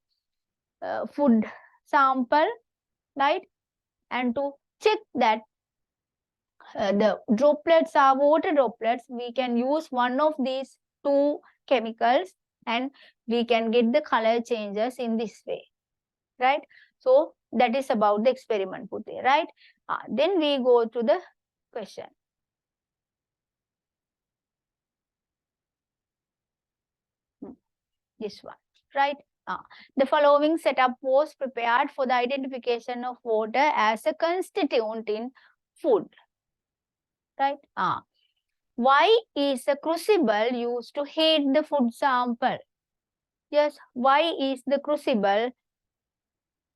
food sample, right? And to check that the droplets are water droplets, we can use one of these two chemicals and we can get the color changes in this way, right? So that is about the experiment, Pute, right? Then we go to the question. This one, right? The following setup was prepared for the identification of water as a constituent in food, right? Why is the crucible used to heat the food sample? Yes, why is the crucible,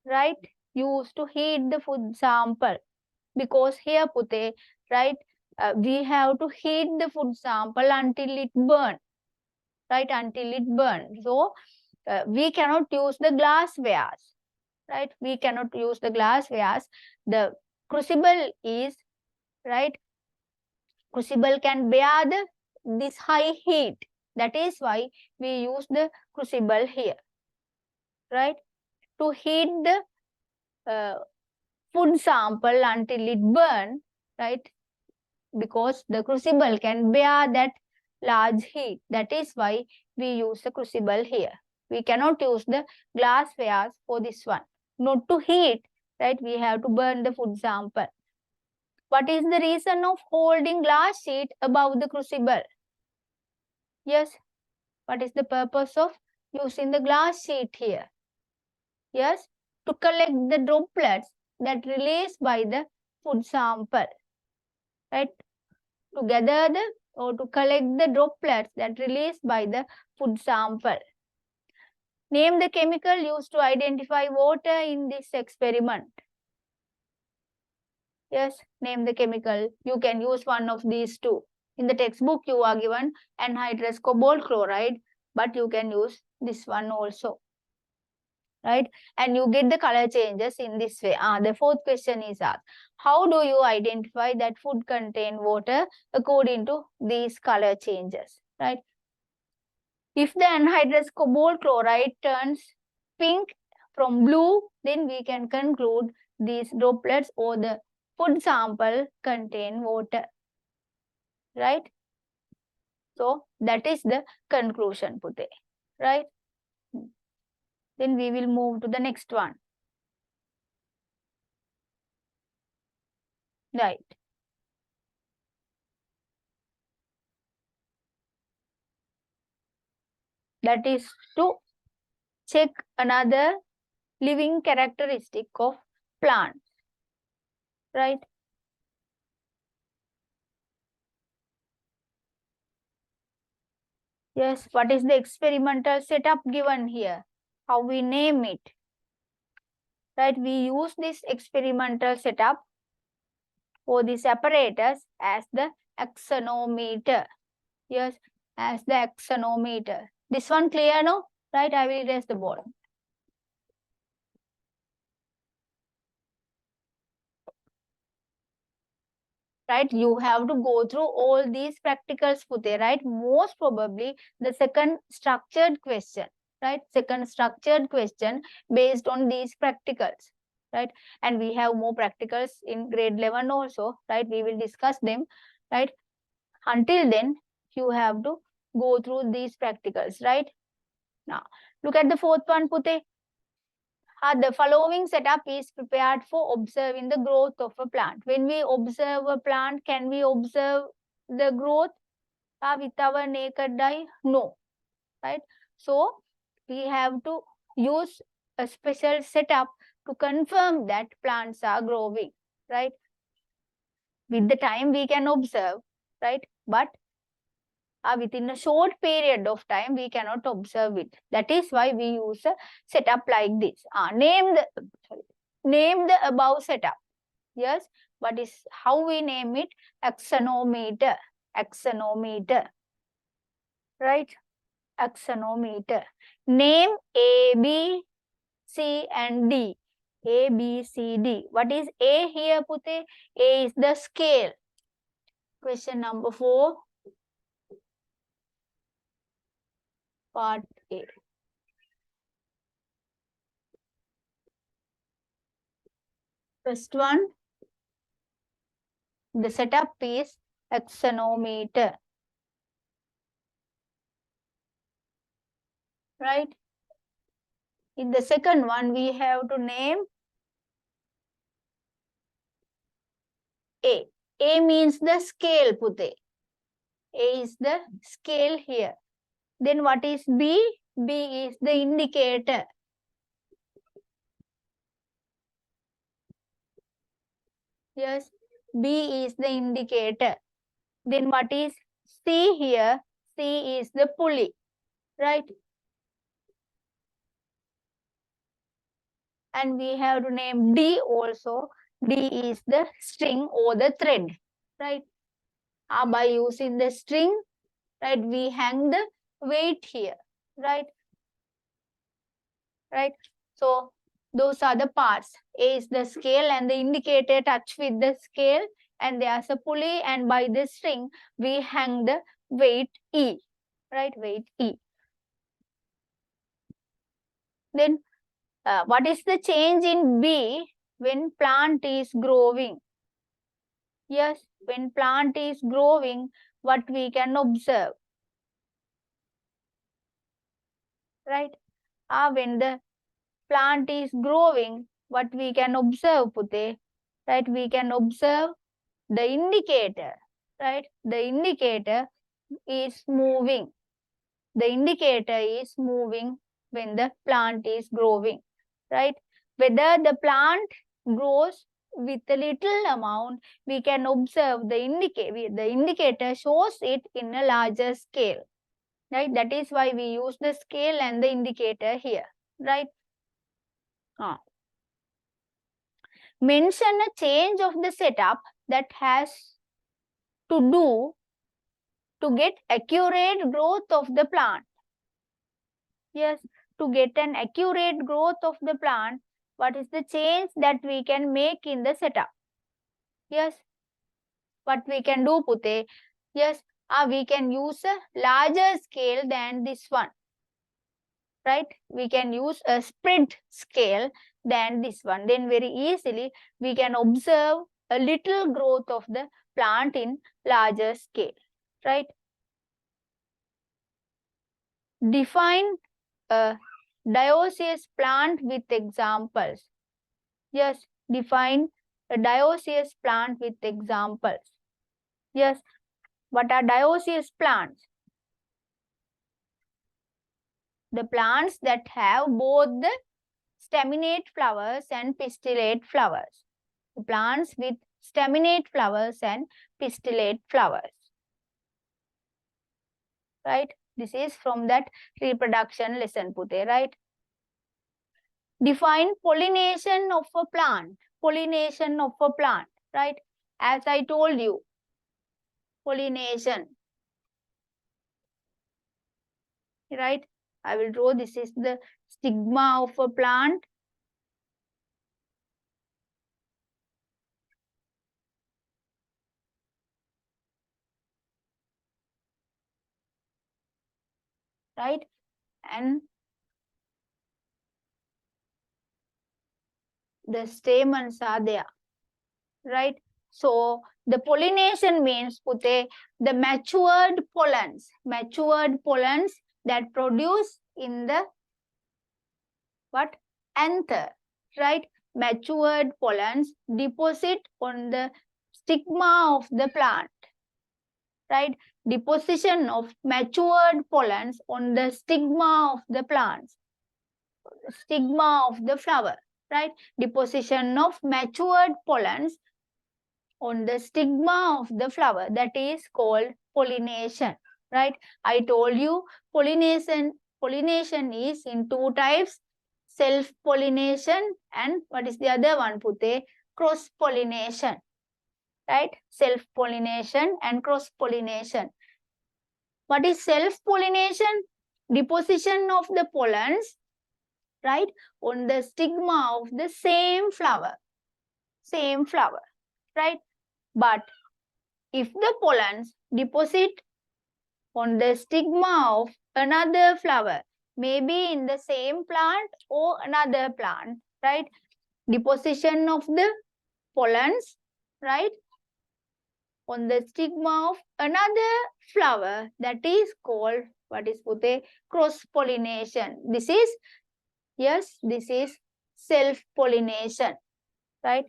right, used to heat the food sample? Because here, Pute, right, we have to heat the food sample until it burn, right, until it burn. So we cannot use the glasswares, right? We cannot use the glasswares. The crucible is, right, crucible can bear this high heat. That is why we use the crucible here, right, to heat the food sample until it burn, right? Because the crucible can bear that large heat. That is why we use the crucible here. We cannot use the glasswares for this one. Not to heat, right? We have to burn the food sample. What is the reason of holding glass sheet above the crucible? Yes. What is the purpose of using the glass sheet here? Yes. To collect the droplets that released by the food sample, right? To gather the, or to collect the droplets that released by the food sample. Name the chemical used to identify water in this experiment. Yes, name the chemical. You can use one of these two. In the textbook, you are given anhydrous cobalt chloride, but you can use this one also. Right? And you get the color changes in this way. The fourth question is asked. How do you identify that food contain water according to these color changes? Right? If the anhydrous cobalt chloride turns pink from blue, then we can conclude these droplets or the food sample contain water. Right? So that is the conclusion, Pute. Right? Then we will move to the next one. Right. That is to check another living characteristic of plants. Right? Yes, what is the experimental setup given here? How we name it? Right, we use this experimental setup or this apparatus as the axonometer. Yes, as the axonometer. This one clear, no? Right, I will erase the board. Right, you have to go through all these practicals, Pute, right? Most probably the second structured question, right? Second structured question based on these practicals, right? And we have more practicals in grade 11 also, right? We will discuss them, right? Until then, you have to go through these practicals, right? Now, look at the fourth one, Pute. The following setup is prepared for observing the growth of a plant. When we observe a plant, can we observe the growth with our naked eye? No, right? So, we have to use a special setup to confirm that plants are growing, right? With the time, we can observe, right? But within a short period of time, we cannot observe it. That is why we use a setup like this. Name the above setup. Yes, but is how we name it? Axonometer. Axonometer. Right? Axonometer. Name A, B, C, and D. A, B, C, D. What is A here, Pute? A is the scale. Question number 4. Part A. First one, the setup is axonometer. Right? In the second one, we have to name A. A means the scale, Pute. A is the scale here. Then what is B? B is the indicator. Yes, B is the indicator. Then what is C here? C is the pulley, right? And we have to name D also. D is the string or the thread, right? By using the string, right, we hang the weight here, right? Right? So, those are the parts. A is the scale and the indicator touch with the scale, and there's a pulley, and by this string we hang the weight E, right? Weight E. Then what is the change in B when plant is growing? Yes, when plant is growing, what we can observe, right? When the plant is growing, what we can observe, Pute, right? We can observe the indicator, right? The indicator is moving. The indicator is moving when the plant is growing, right? Whether the plant grows with a little amount, we can observe the indicator shows it in a larger scale, right? That is why we use the scale and the indicator here, right? Mention a change of the setup that has to do to get accurate growth of the plant. Yes, to get an accurate growth of the plant, what is the change that we can make in the setup? Yes, what we can do, Pute? Yes, we can use a larger scale than this one, right? We can use a spread scale than this one. Then very easily we can observe a little growth of the plant in larger scale, right? Define a dioecious plant with examples. Yes, define a dioecious plant with examples. Yes, what are dioecious plants? The plants that have both the staminate flowers and pistillate flowers. The plants with staminate flowers and pistillate flowers. Right? This is from that reproduction lesson, Pute, right? Define pollination of a plant. Pollination of a plant, right? As I told you, pollination, right? I will draw, this is the stigma of a plant. Right? And the stamens are there, right? So the pollination means, Pute, the matured pollens that produce in the what? Anther, right? Matured pollens deposit on the stigma of the plant, right? Deposition of matured pollens on the stigma of the plants, stigma of the flower, right? Deposition of matured pollens on the stigma of the flower, that is called pollination, right? I told you pollination is in two types, self-pollination and what is the other one, Pute? Cross-pollination, right? Self-pollination and cross-pollination. What is self-pollination? Deposition of the pollens, right, on the stigma of the same flower, right? But if the pollens deposit on the stigma of another flower, maybe in the same plant or another plant, right? Deposition of the pollens, right, on the stigma of another flower, that is called, what is, Pute? Cross-pollination. This is, yes, this is self-pollination, right?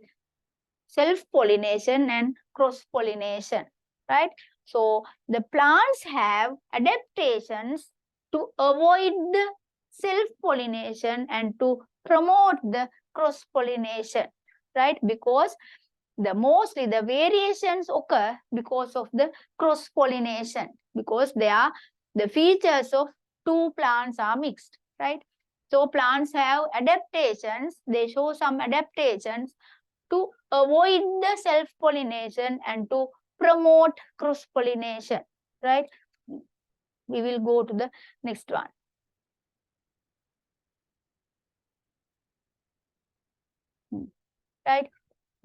Self-pollination and cross-pollination, right? So the plants have adaptations to avoid the self-pollination and to promote the cross-pollination, right? Because mostly the variations occur because of the cross-pollination, because the features of two plants are mixed, right? So plants have adaptations, they show some adaptations to avoid the self-pollination and to promote cross-pollination, right? We will go to the next one. Right?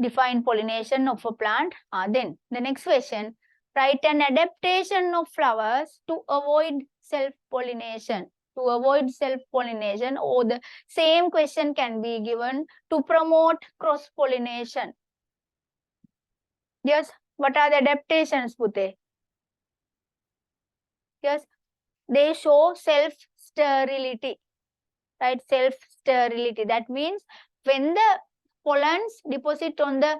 Define pollination of a plant. Then the next question, write an adaptation of flowers to avoid self-pollination. To avoid self-pollination, or the same question can be given to promote cross-pollination. Yes, what are the adaptations, Pute? Yes, they show self-sterility, right? Self-sterility. That means when the pollens deposit on the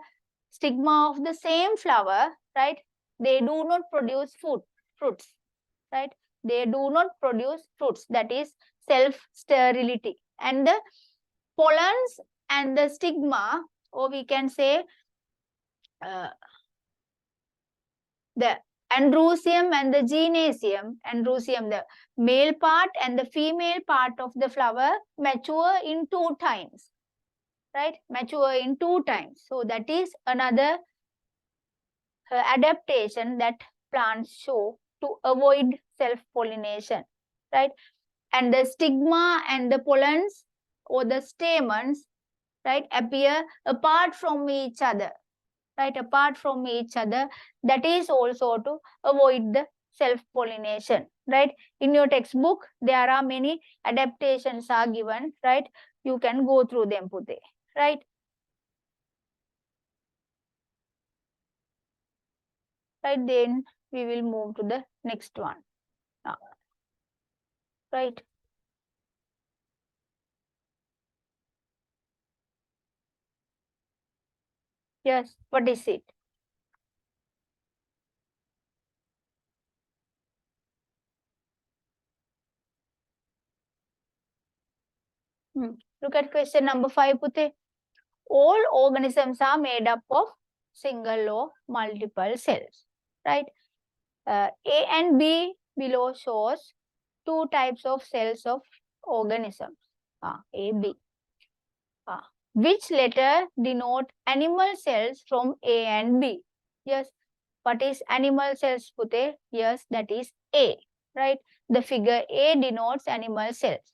stigma of the same flower, right, they do not produce fruits, right? They do not produce fruits. That is self-sterility. And the pollens and the stigma, or we can say the androsium and the gynecium. Androsium, the male part, and the female part of the flower mature in 2 times, right? Mature in 2 times. So that is another adaptation that plants show to avoid self-pollination, right? And the stigma and the pollens or the stamens, right, appear apart from each other, right, apart from each other. That is also to avoid the self-pollination, right? In your textbook, there are many adaptations are given, right? You can go through them, Pute, right? Right, then we will move to the next one. Right. Yes, what is it? Look at question number 5, Pute. All organisms are made up of single or multiple cells, right? A and B below shows 2 types of cells of organisms. A, B. Which letter denote animal cells from A and B? Yes. What is animal cells, Pute? Yes, that is A, right? The figure A denotes animal cells.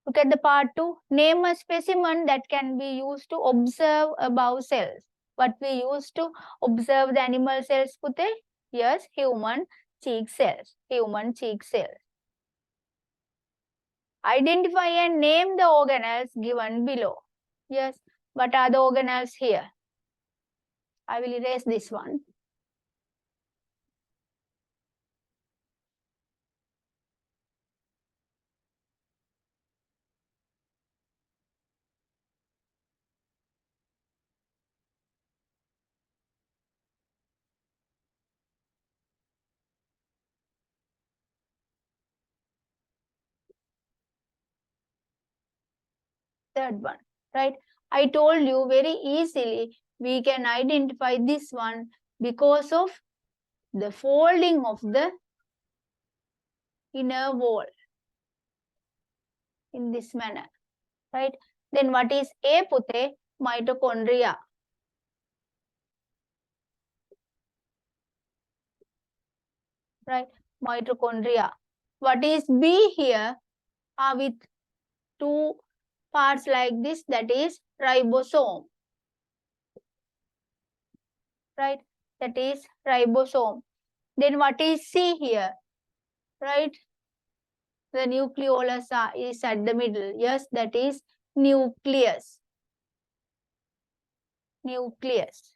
Look at the part 2. Name a specimen that can be used to observe above cells. What we use to observe the animal cells, Pute? Yes, human cheek cells. Human cheek cells. Identify and name the organelles given below. Yes, what are the organelles here? I will erase this one. Third one, right? I told you very easily we can identify this one because of the folding of the inner wall in this manner, right? Then what is A, Pute? Mitochondria. Right? Mitochondria. What is B here? With 2 parts like this, that is ribosome. Right? That is ribosome. Then what is C here? Right? The nucleolus is at the middle. Yes, that is nucleus. Nucleus.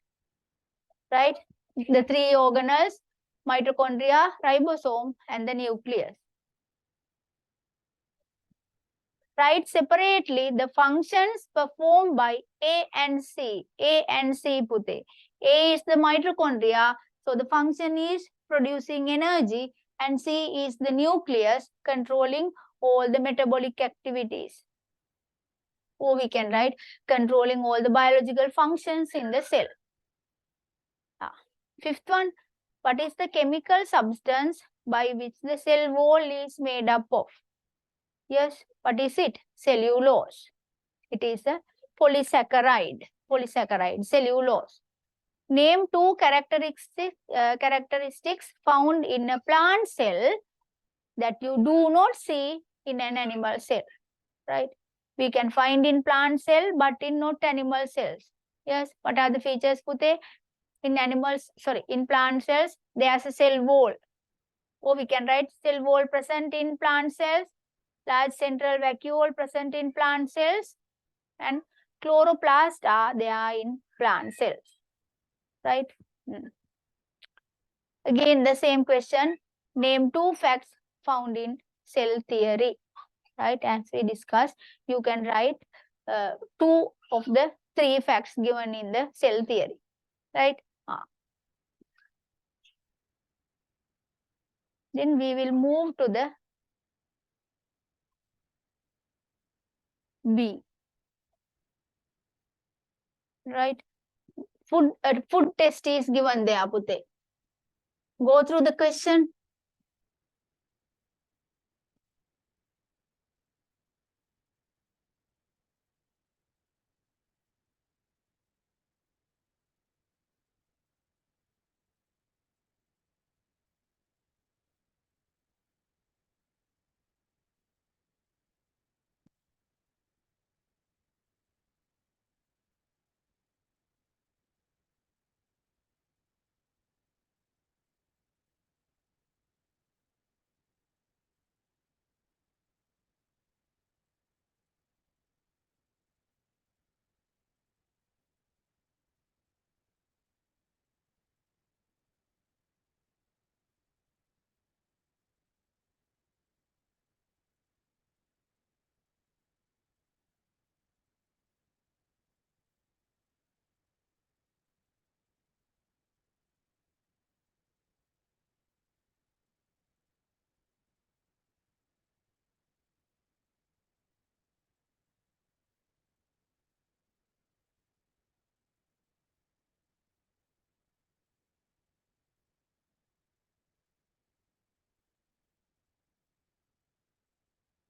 Right? The 3 organelles, mitochondria, ribosome, and the nucleus. Write separately the functions performed by A and C. A and C, Pute. A is the mitochondria, so the function is producing energy, and C is the nucleus controlling all the metabolic activities. Or we can write controlling all the biological functions in the cell. Fifth one, what is the chemical substance by which the cell wall is made up of? Yes, what is it? Cellulose. It is a polysaccharide. Polysaccharide, cellulose. Name 2 characteristics found in a plant cell that you do not see in an animal cell. Right? We can find in plant cell, but in not animal cells. Yes, what are the features, Pute? In plant cells, there's a cell wall. Or we can write cell wall present in plant cells, large central vacuole present in plant cells, and chloroplast are there in plant cells. Right? Again, the same question. Name 2 facts found in cell theory. Right? As we discussed, you can write 2 of the 3 facts given in the cell theory. Right? Then we will move to the B. Right? Food test is given there, Pute. Go through the question.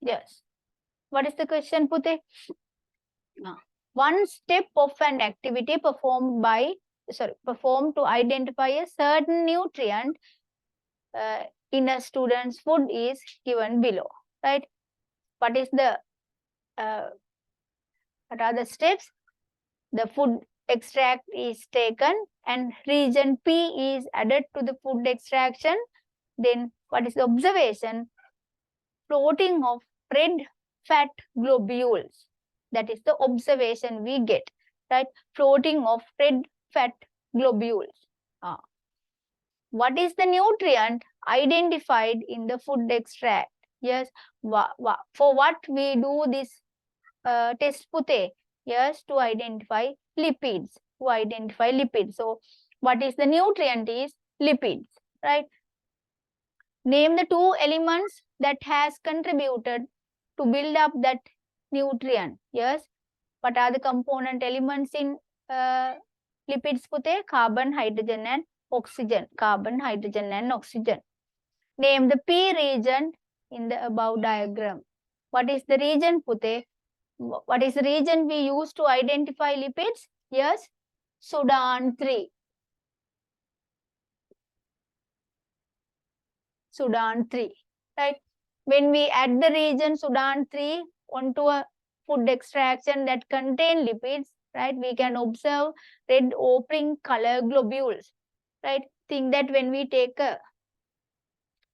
Yes. What is the question, Pute? One step of an activity performed to identify a certain nutrient in a student's food is given below, right? What is the what are the steps? The food extract is taken and region P is added to the food extraction. Then what is the observation? Floating of red fat globules. That is the observation we get, right? Floating of red fat globules. What is the nutrient identified in the food extract? Yes, for what we do this test, Pute? Yes, to identify lipids. To identify lipids. So, what is the nutrient is lipids, right? Name the two elements that has contributed to build up that nutrient. Yes, what are the component elements in lipids, Pute? Carbon, hydrogen and oxygen. Carbon, hydrogen and oxygen. Name the P region in the above diagram. What is the region, Pute? What is the region we use to identify lipids? Yes, Sudan 3. Sudan 3, right? When we add the region Sudan 3 onto a food extraction that contain lipids, right, we can observe red or pink color globules, right? Think that when we take a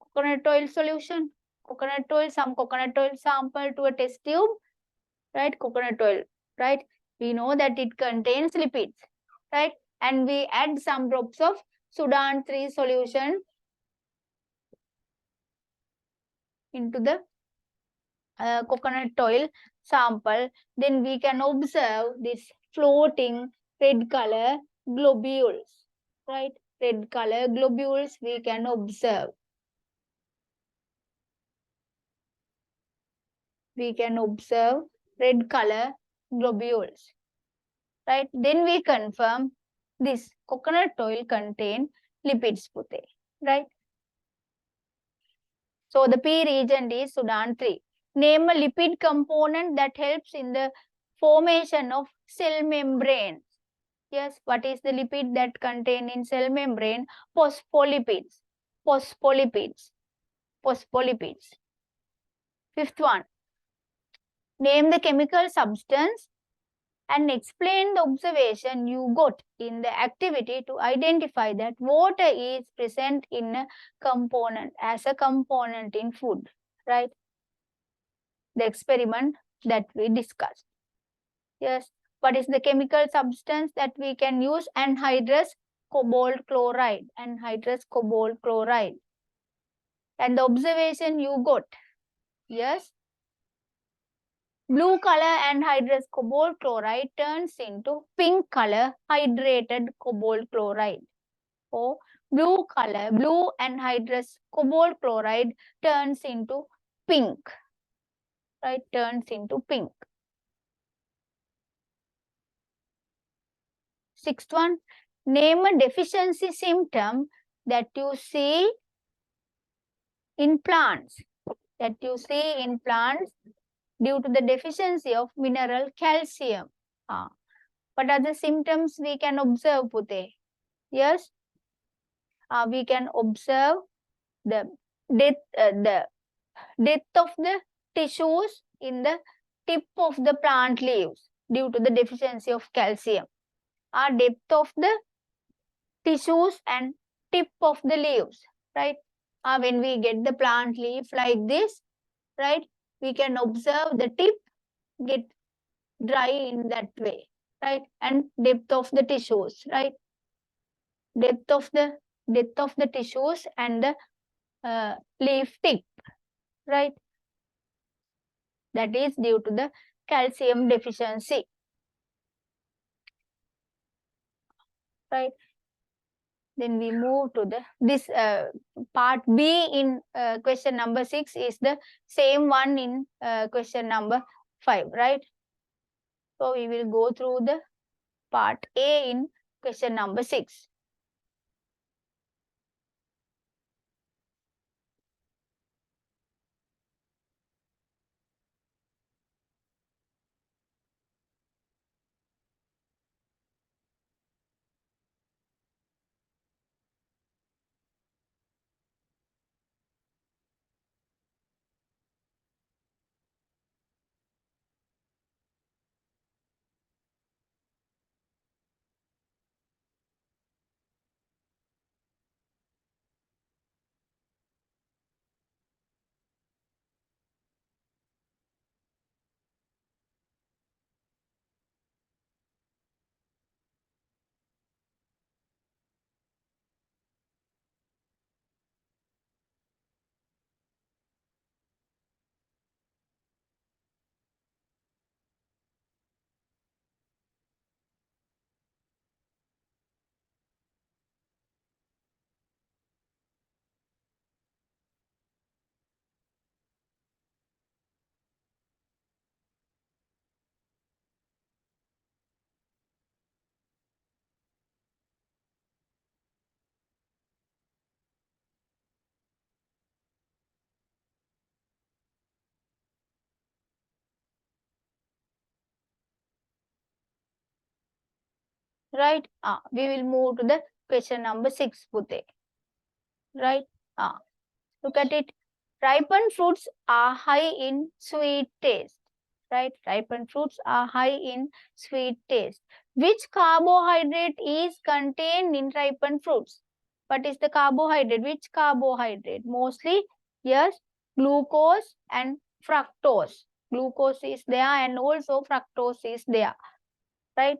coconut oil solution, some coconut oil sample to a test tube, right? Coconut oil, right? We know that it contains lipids, right? And we add some drops of Sudan 3 solution into the coconut oil sample, then we can observe this floating red color globules, right? Red color globules we can observe. We can observe red color globules, right? Then we confirm this coconut oil contain lipids, Pute, right? So the P region is Sudan 3. Name a lipid component that helps in the formation of cell membrane. Yes, what is the lipid that contain in cell membrane? Phospholipids. Phospholipids. Phospholipids. Fifth one. Name the chemical substance and explain the observation you got in the activity to identify that water is present in a component as a component in food, right? The experiment that we discussed. Yes, what is the chemical substance that we can use? Anhydrous cobalt chloride. Anhydrous cobalt chloride. And the observation you got. Yes, blue color anhydrous cobalt chloride turns into pink color hydrated cobalt chloride. Or blue anhydrous cobalt chloride turns into pink, right? Turns into pink. Sixth one, name a deficiency symptom that you see in plants, that you see in plants due to the deficiency of mineral calcium. What are the symptoms we can observe, Pute? Yes, we can observe the death of the tissues in the tip of the plant leaves due to the deficiency of calcium. Depth of the tissues and tip of the leaves, right? When we get the plant leaf like this, right, we can observe the tip get dry in that way, right? And depth of the tissues, right? Depth of the tissues and the leaf tip, right? That is due to the calcium deficiency, right? Then we move to this part B in question number 6 is the same one in question number 5, right? So we will go through the part A in question number 6. Right? We will move to the question number 6, Pute. Right? Look at it. Ripened fruits are high in sweet taste. Right? Ripened fruits are high in sweet taste. Which carbohydrate is contained in ripened fruits? What is the carbohydrate? Which carbohydrate? Mostly, yes, glucose and fructose. Glucose is there and also fructose is there. Right?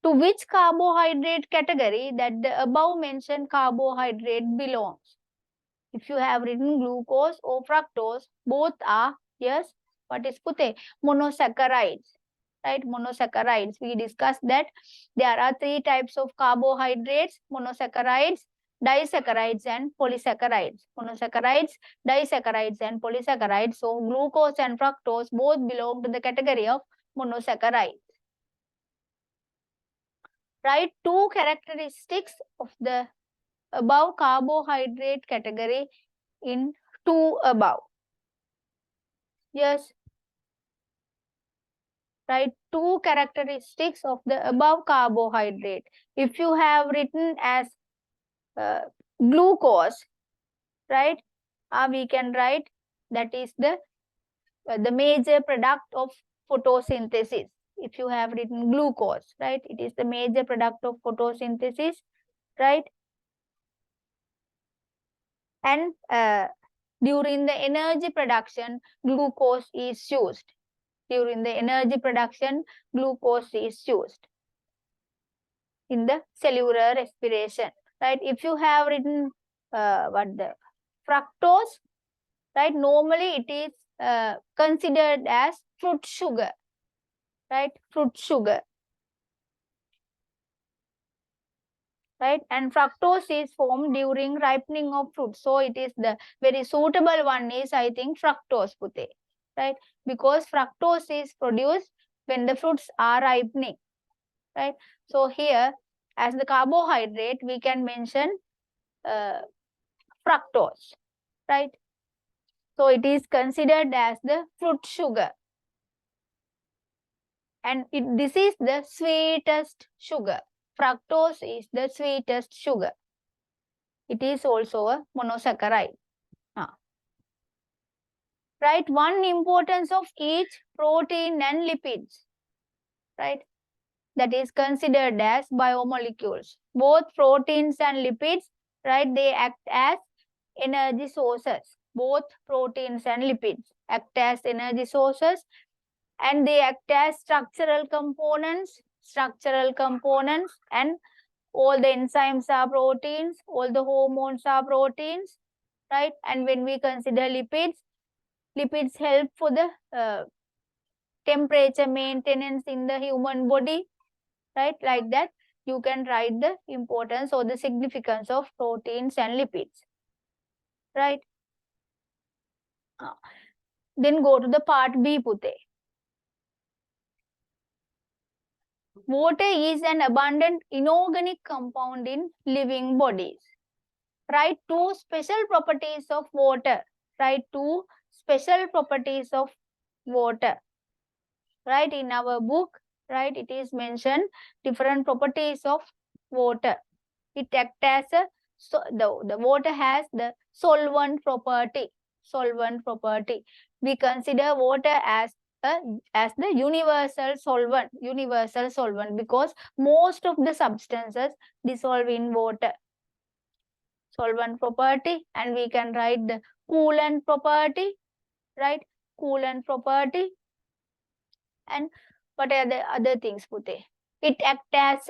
To which carbohydrate category that the above mentioned carbohydrate belongs? If you have written glucose or fructose, both are, yes, what is Pute? Monosaccharides, right? Monosaccharides. We discussed that there are 3 types of carbohydrates: monosaccharides, disaccharides, and polysaccharides. Monosaccharides, disaccharides, and polysaccharides. So glucose and fructose both belong to the category of monosaccharides. Write 2 characteristics of the above carbohydrate category in 2 above. Yes. Write 2 characteristics of the above carbohydrate. If you have written as glucose, right? We can write that is the major product of photosynthesis. If you have written glucose, right? It is the major product of photosynthesis, right? And during the energy production, glucose is used. During the energy production, glucose is used in the cellular respiration, right? If you have written the fructose, right? Normally it is considered as fruit sugar, right? Fruit sugar, right? And fructose is formed during ripening of fruit. So it is the very suitable one is, I think, fructose, Pute, right? Because fructose is produced when the fruits are ripening, right? So here, as the carbohydrate, we can mention fructose, right? So it is considered as the fruit sugar. And this is the sweetest sugar. Fructose is the sweetest sugar. It is also a monosaccharide. Right? One importance of each protein and lipids, right? That is considered as biomolecules. Both proteins and lipids, right? They act as energy sources. Both proteins and lipids act as energy sources, and they act as structural components, and all the enzymes are proteins, all the hormones are proteins, right? And when we consider lipids help for the temperature maintenance in the human body, right? Like that, you can write the importance or the significance of proteins and lipids, right? Then go to the part B, Pute. Water is an abundant inorganic compound in living bodies. Write two special properties of water. Write two special properties of water. Right, in our book, right, it is mentioned different properties of water. It acts as a, so the water has the solvent property. Solvent property. We consider water as the universal solvent because most of the substances dissolve in water. Solvent property, and we can write the coolant property, right? Coolant property. And what are the other things, Pute? It acts as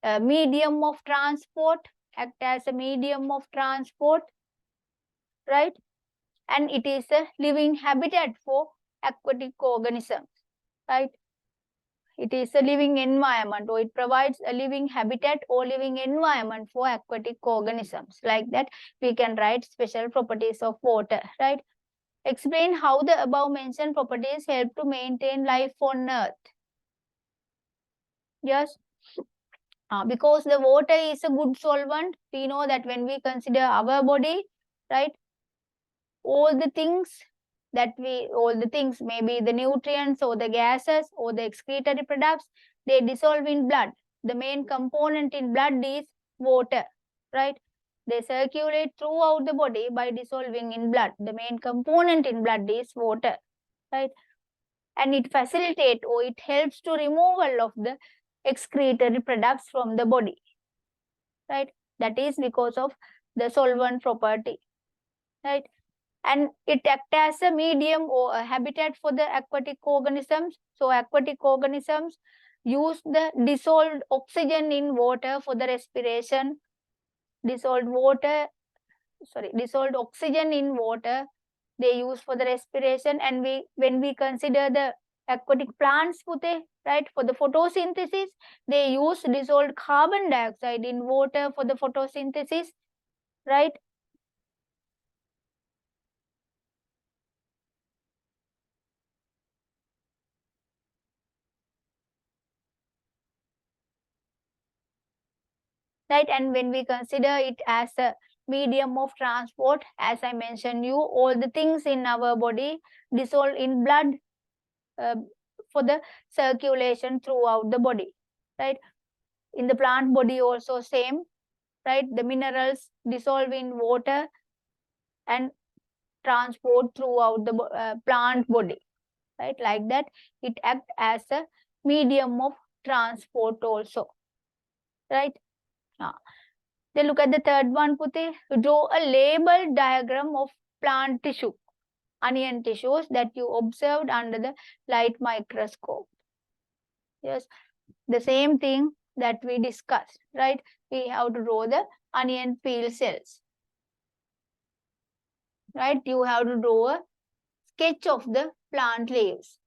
a medium of transport, right? And it is a living habitat for aquatic organisms, right? It is a living environment, or it provides a living habitat or living environment for aquatic organisms. Like that, we can write special properties of water, right? Explain how the above mentioned properties help to maintain life on Earth. Yes, because the water is a good solvent. We know that when we consider our body, right, all the things, maybe the nutrients or the gases or the excretory products, they dissolve in blood. The main component in blood is water, right? They circulate throughout the body by dissolving in blood. The main component in blood is water, right? And it facilitates, or it helps to removal of the excretory products from the body, right? That is because of the solvent property, right? And it acts as a medium or a habitat for the aquatic organisms. So aquatic organisms use the dissolved oxygen in water for the respiration. Dissolved oxygen in water they use for the respiration. And when we consider the aquatic plants, Pute, right, for the photosynthesis, they use dissolved carbon dioxide in water for the photosynthesis, right? Right, and when we consider it as a medium of transport, as I mentioned you, all the things in our body dissolve in blood uh, for the circulation throughout the body, right? In the plant body also same, right? The minerals dissolve in water and transport throughout the plant body, right? Like that, it acts as a medium of transport also, right? Then look at the third one, Pute. Draw a label diagram of plant tissue, onion tissues that you observed under the light microscope. Yes, the same thing that we discussed, right? We have to draw the onion peel cells, right? You have to draw a sketch of the plant leaves.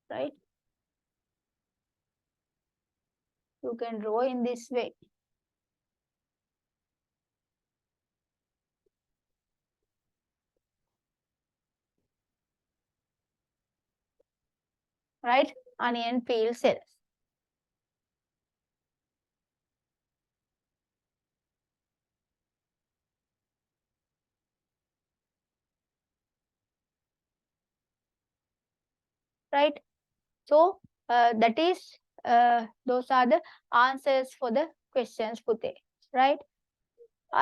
Right? You can draw in this way. Right? Onion peel cells. Right? So that is those are the answers for the questions Pute. Right?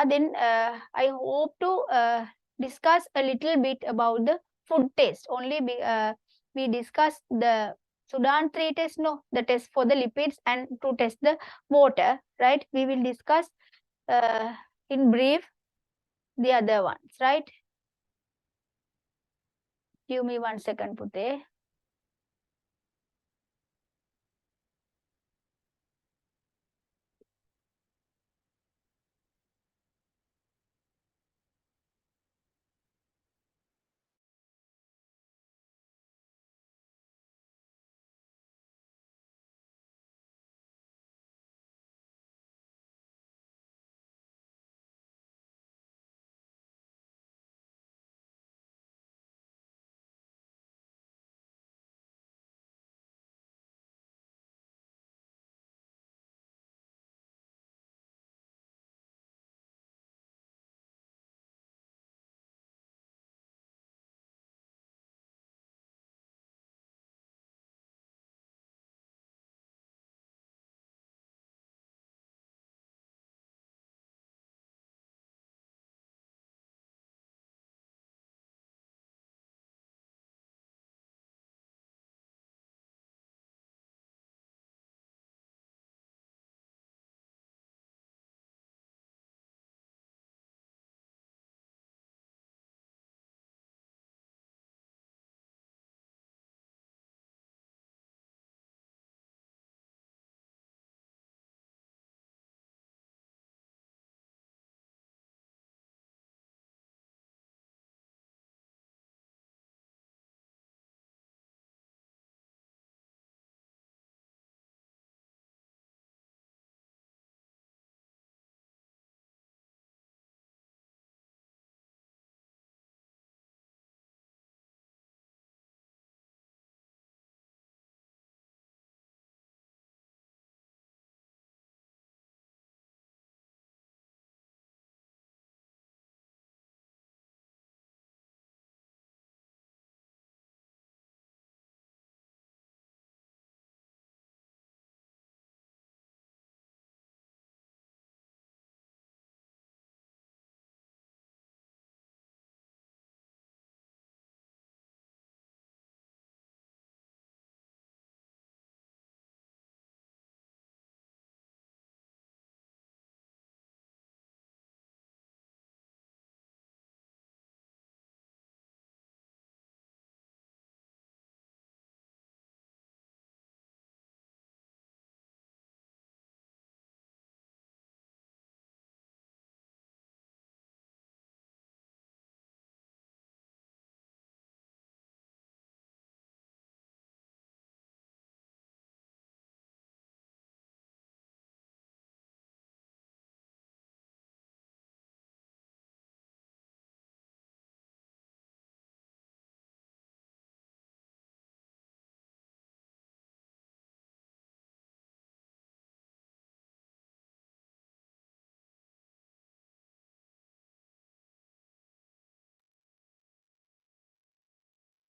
Then I hope to discuss a little bit about the food test. Only we discussed the Sudan 3 test, no, the test for the lipids and to test the water, right? We will discuss in brief the other ones, right? Give me 1 second, Pute.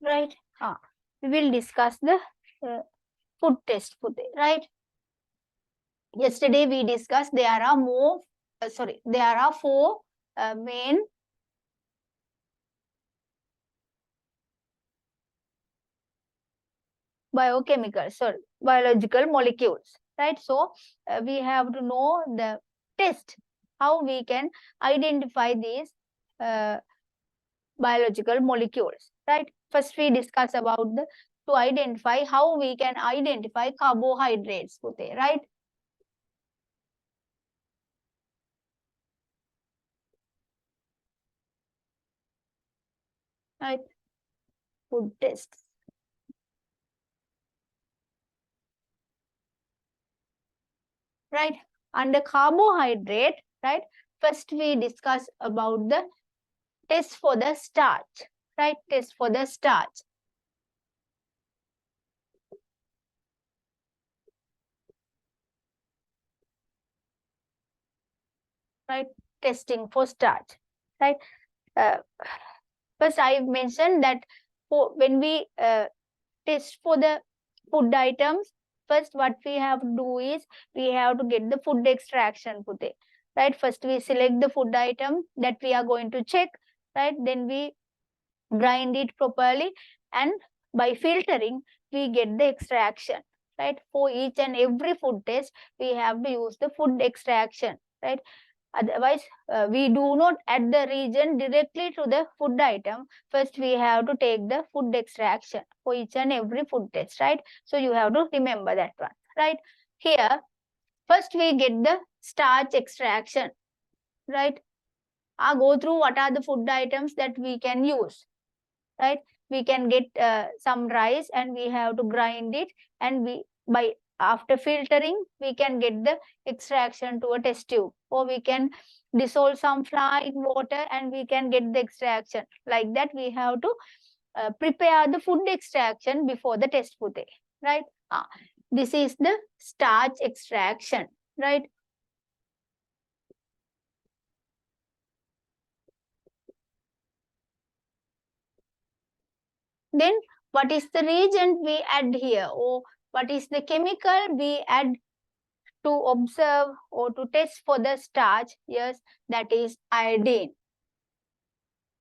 Right? We will discuss the food test, Pute, right? Yesterday we discussed there are more, there are four main biological molecules, right? So we have to know the test, how we can identify these uh, biological molecules, right? First we discuss about the to identify how we can identify carbohydrates, Pute, right? Right? Food tests. right? Under carbohydrate, right? First we discuss about the test for the starch, right? Test for the starch. Right? Testing for starch, right? First I mentioned that when we test for the food items, first what we have to do is we have to get the food extraction, Pute. Right? First we select the food item that we are going to check, right? Then we grind it properly, and by filtering we get the extraction, right? For each and every food test we have to use the food extraction, right? Otherwise, we do not add the reagent directly to the food item. First, we have to take the food extraction for each and every food test, right? So you have to remember that one, right? Here, first we get the starch extraction, right? I'll go through what are the food items that we can use, right? We can get some rice and we have to grind it, and we by after filtering we can get the extraction to a test tube, or we can dissolve some flour in water and we can get the extraction. Like that we have to prepare the food extraction before the test pute, right? This is the starch extraction, right? Then what is the reagent we add here, or what is the chemical we add to observe or to test for the starch? Yes, that is iodine,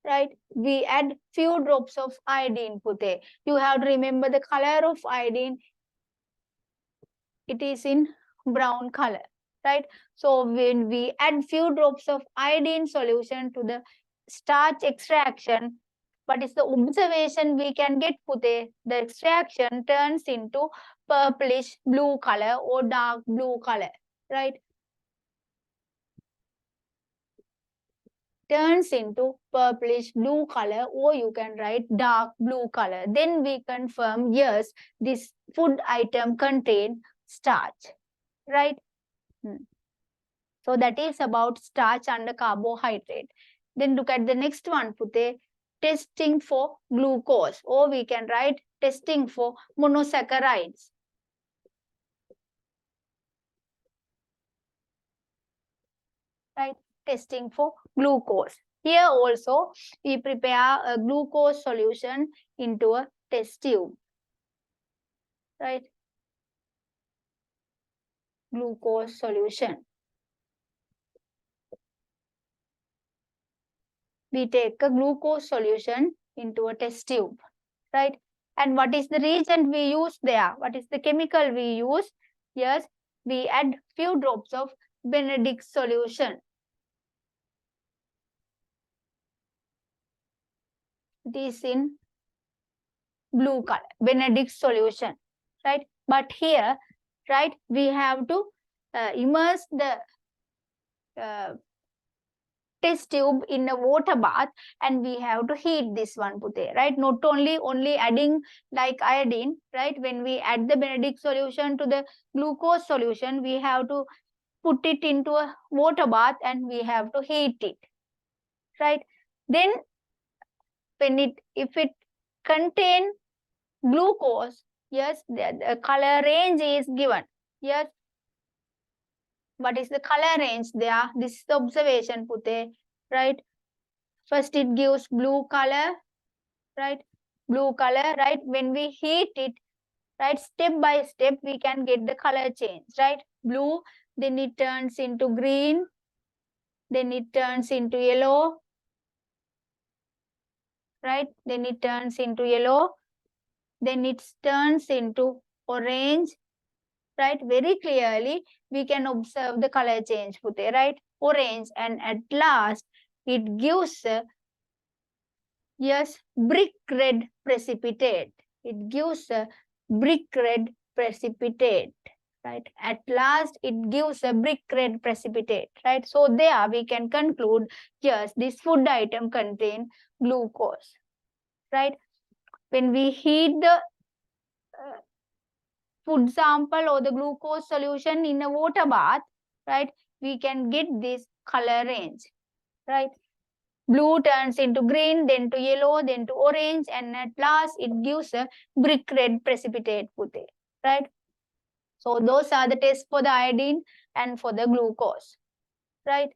right? We add few drops of iodine, Pute. You have to remember the color of iodine. It is in brown color, right? So when we add few drops of iodine solution to the starch extraction, what is the observation we can get, Pute? The extraction turns into purplish blue color or dark blue color, right? Turns into purplish blue color, or you can write dark blue color. Then we confirm, yes, this food item contain starch, right? So that is about starch and carbohydrate. Then look at the next one, Pute. Testing for glucose, or we can write testing for monosaccharides. Right? Testing for glucose. Here also we prepare a glucose solution into a test tube. Right? Glucose solution. We take a glucose solution into a test tube, right? And what is the reagent we use there? What is the chemical we use? Yes, we add few drops of Benedict solution. It is in blue color, Benedict solution, right? But here, right, we have to immerse the test tube in a water bath, and we have to heat this one, Pute, right? Not only adding like iodine, right? When we add the Benedict solution to the glucose solution, we have to put it into a water bath and we have to heat it, right? Then if it contain glucose, yes, the color range is given. Yes, what is the color range there? This is the observation, Pute, right? First it gives blue color, right? Blue color, right? When we heat it, right, step by step, we can get the color change, right? Blue, then it turns into green, then it turns into yellow, right? Then it turns into yellow, then it turns into orange, right? Very clearly, we can observe the color change, Pute, right? Orange, and at last, it gives, yes, brick red precipitate. It gives a brick red precipitate, right? At last, it gives a brick red precipitate, right? So there we can conclude, yes, this food item contain glucose, right? When we heat the food sample or the glucose solution in a water bath, right, we can get this color range, right? Blue turns into green, then to yellow, then to orange, and at last it gives a brick red precipitate, Pute, right? So those are the tests for the iodine and for the glucose, right?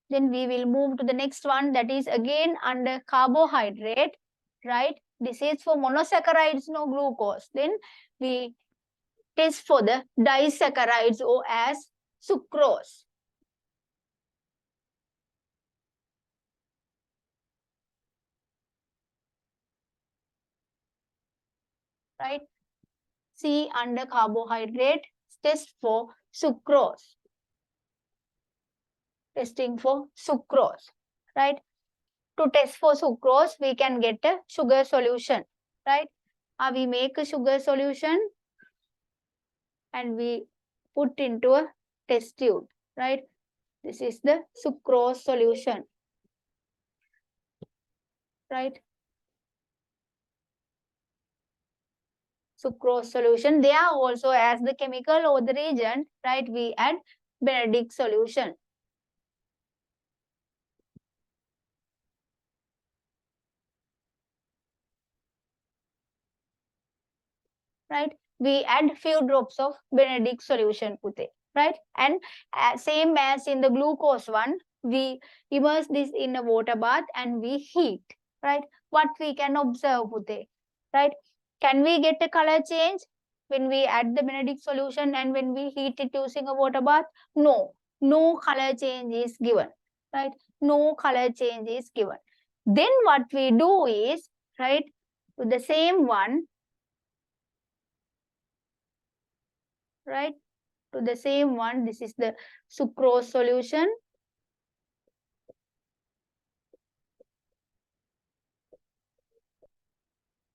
Then we will move to the next one, that is again under carbohydrate, right? This is for monosaccharides, no glucose. Then we test for the disaccharides or as sucrose. Right? C under carbohydrate, test for sucrose. Testing for sucrose, right? To test for sucrose, we can get a sugar solution, right? We make a sugar solution and we put into a test tube, right? This is the sucrose solution, right? Sucrose solution. There also, as the chemical or the reagent, right, we add Benedict solution. Right? We add few drops of Benedict solution, Pute, right? And same as in the glucose one, we immerse this in a water bath and we heat, right? What we can observe, Pute, right? Can we get a color change when we add the Benedict solution and when we heat it using a water bath? No, no color change is given, right? No color change is given. Then what we do is, right, to the same one, right, to the same one, this is the sucrose solution,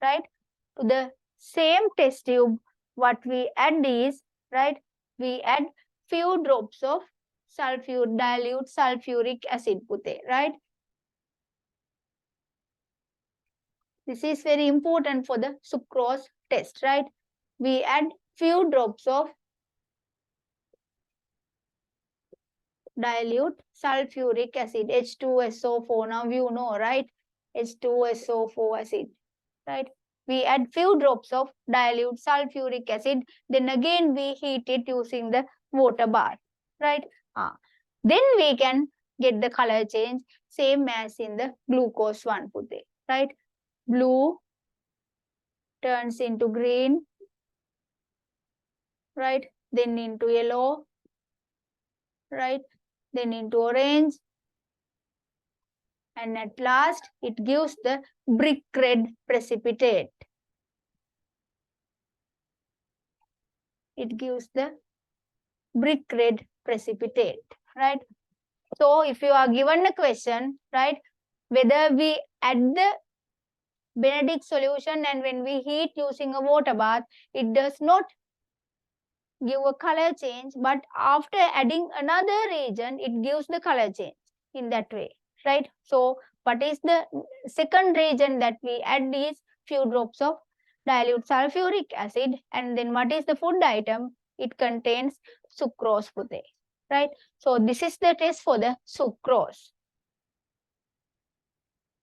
right? To the same test tube, what we add is, right, we add few drops of dilute sulfuric acid, Pute, right? This is very important for the sucrose test, right? We add few drops of dilute sulfuric acid, H2SO4. Now you know, right? H2SO4 acid, right? We add few drops of dilute sulfuric acid. Then again, we heat it using the water bath, right? Then we can get the color change, same as in the glucose one, Pute, right? Blue turns into green, right? Then into yellow, right? Then into orange. And at last, it gives the brick red precipitate. It gives the brick red precipitate, right? So if you are given a question, right, whether we add the Benedict solution and when we heat using a water bath, it does not give a color change, but after adding another reagent, it gives the color change in that way, right? So what is the second reagent that we add is few drops of dilute sulfuric acid, and then what is the food item? It contains sucrose, Pute, right? So this is the test for the sucrose.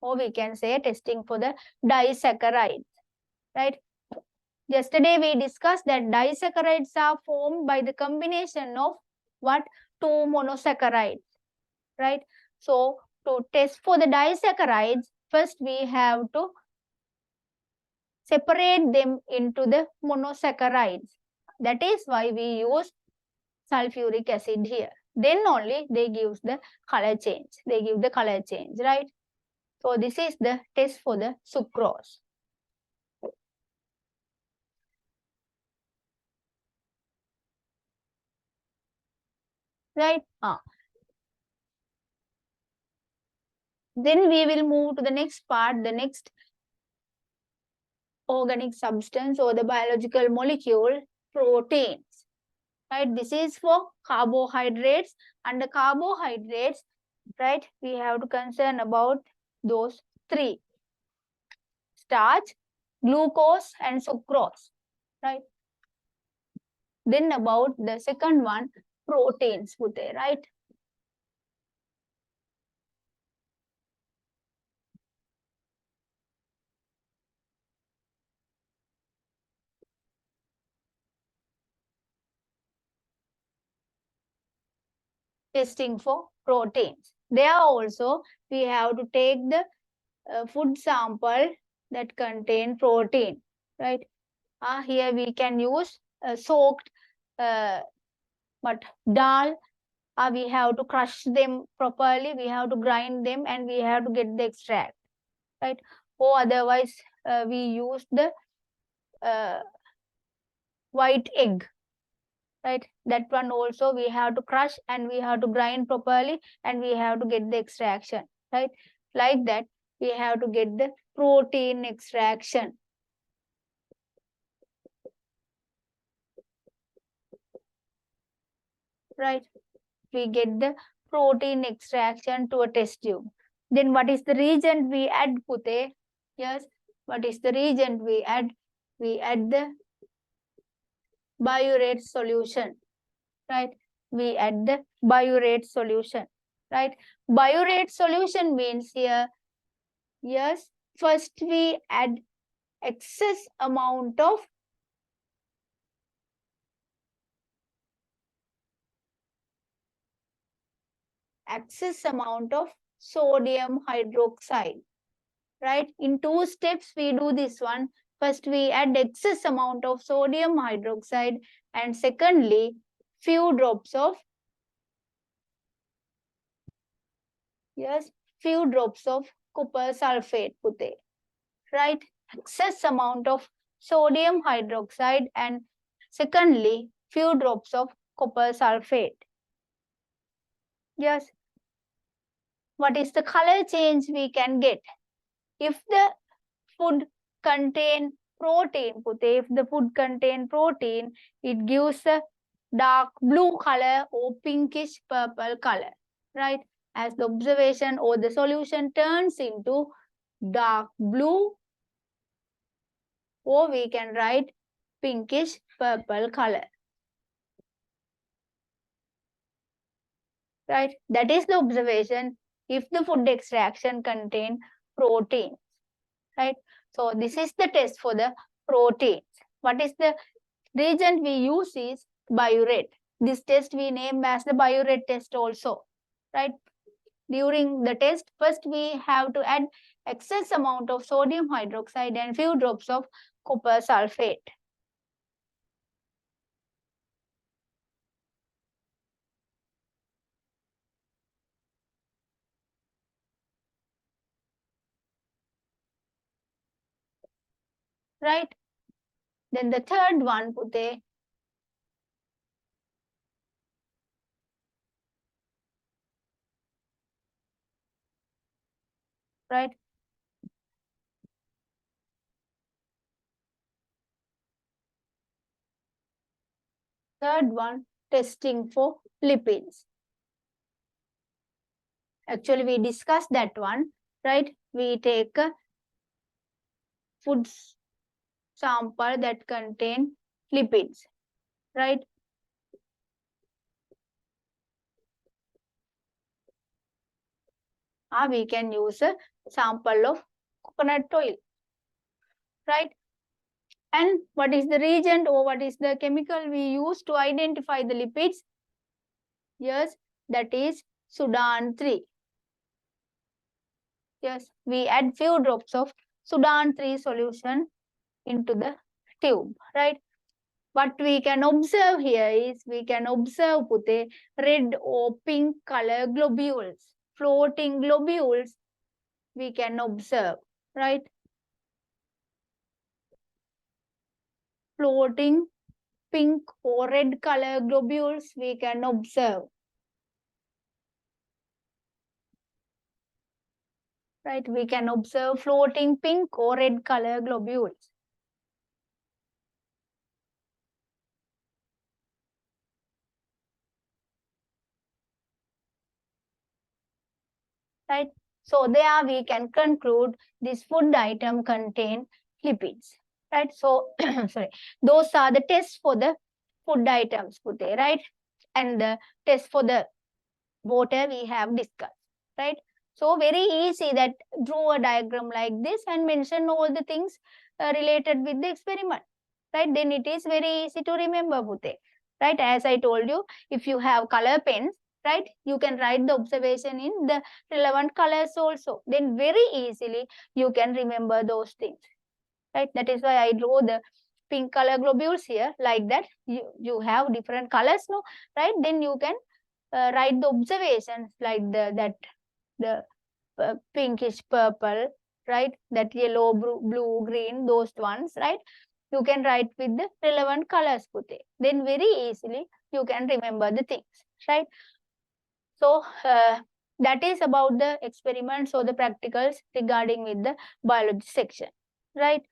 Or we can say testing for the disaccharides, right? Yesterday we discussed that disaccharides are formed by the combination of what? Two monosaccharides, right? So to test for the disaccharides, first we have to separate them into the monosaccharides. That is why we use sulfuric acid here. Then only they give the color change. They give the color change, right? So this is the test for the sucrose. Right? Then we will move to the next part, the next organic substance or the biological molecule, proteins. Right? This is for carbohydrates. Under carbohydrates, right, we have to concern about those three. starch, glucose, and sucrose, right? Then about the second one, proteins, Pute, right? Testing for proteins. There also we have to take the food sample that contain protein, right? Here we can use soaked but dal. We have to crush them properly, we have to grind them, and we have to get the extract, right? Or otherwise we use the white egg, right? That one also we have to crush and we have to grind properly and we have to get the extraction, right? Like that we have to get the protein extraction. Right? We get the protein extraction to a test tube. Then what is the reagent we add, Pute? Yes, what is the reagent we add? We add the biurate solution, right? We add the biurate solution, right? Biurate solution means here, yes, first we add excess amount of sodium hydroxide, right? In two steps we do this one. First we add excess amount of sodium hydroxide, and secondly few drops of copper sulfate, Pute, right? Excess amount of sodium hydroxide and secondly few drops of copper sulfate. Yes. What is the color change we can get? If the food contain protein, Pute, if the food contain protein, it gives a dark blue color or pinkish purple color, right? As the observation or the solution turns into dark blue, or we can write pinkish purple color, right? That is the observation if the food extraction contain protein, right? So this is the test for the proteins. What is the reagent we use is biurate. This test we name as the biurate test also, right? During the test, first we have to add excess amount of sodium hydroxide and few drops of copper sulfate. Right? Then the third one, Pute, right? Third one, testing for lipids. Actually, we discussed that one, right? We take a food sample that contain lipids, right? We can use a sample of coconut oil, right? And what is the reagent or what is the chemical we use to identify the lipids? Yes, that is Sudan 3. Yes, we add few drops of Sudan 3 solution into the tube, right? What we can observe here is we can observe, Pute, red or pink color globules, floating globules we can observe, right? Floating pink or red color globules we can observe, right? We can observe floating pink or red color globules. Right? So there we can conclude this food item contain lipids, right? So sorry, those are the tests for the food items, Pute, right? And the test for the water we have discussed, right? So very easy that draw a diagram like this and mention all the things related with the experiment, right? Then it is very easy to remember, Pute, right? As I told you, if you have color pens, right, you can write the observation in the relevant colors also. Then very easily you can remember those things, right? That is why I draw the pink color globules here like that. You have different colors, no, right? Then you can write the observations like the pinkish purple, right? That yellow, blue, green, those ones, right? You can write with the relevant colors, Pute. Then very easily you can remember the things, right? So that is about the experiments or the practicals regarding with the biology section, right?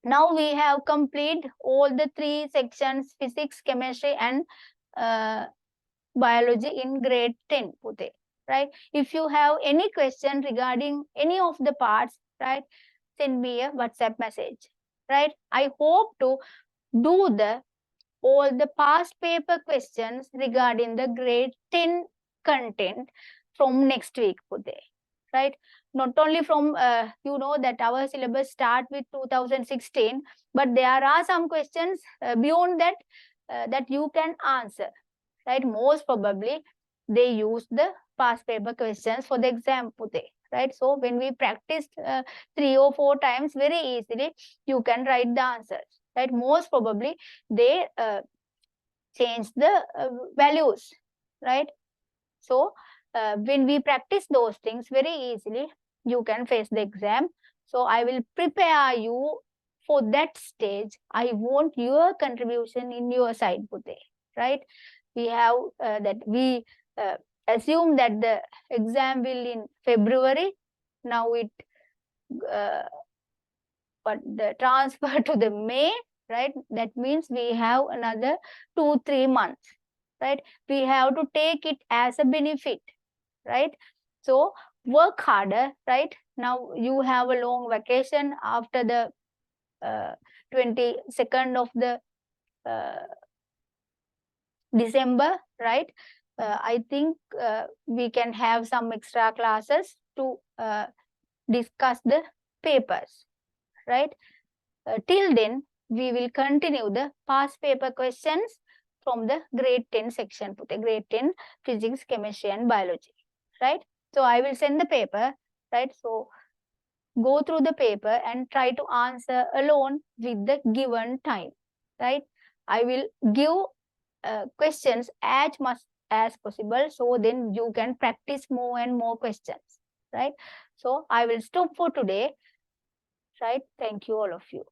Now we have completed all the 3 sections, physics, chemistry, and biology in grade 10, Pute, right? If you have any question regarding any of the parts, right, send me a WhatsApp message, right? I hope to do the all the past paper questions regarding the grade 10 content from next week, Pute, right? Not only from, you know that our syllabus start with 2016, but there are some questions beyond that that you can answer, right? Most probably they use the past paper questions for the exam, Pute, right? So when we practice 3 or 4 times, very easily you can write the answers, right? Most probably they change the values, right? So when we practice those things very easily, you can face the exam. So I will prepare you for that stage. I want your contribution in your side, Pute, right? We have that we assume that the exam will in February. Now it but the transfer to the May, right? That means we have another 2-3 months, right? We have to take it as a benefit, right? So work harder, right? Now you have a long vacation after the 22nd of the December, right? I think we can have some extra classes to discuss the papers, right? Till then, we will continue the past paper questions from the grade 10 section, Pute, grade 10 physics, chemistry, and biology, right? So I will send the paper, right? So go through the paper and try to answer alone with the given time, right? I will give questions as much as possible, so then you can practice more and more questions, right? So I will stop for today, right? Thank you, all of you.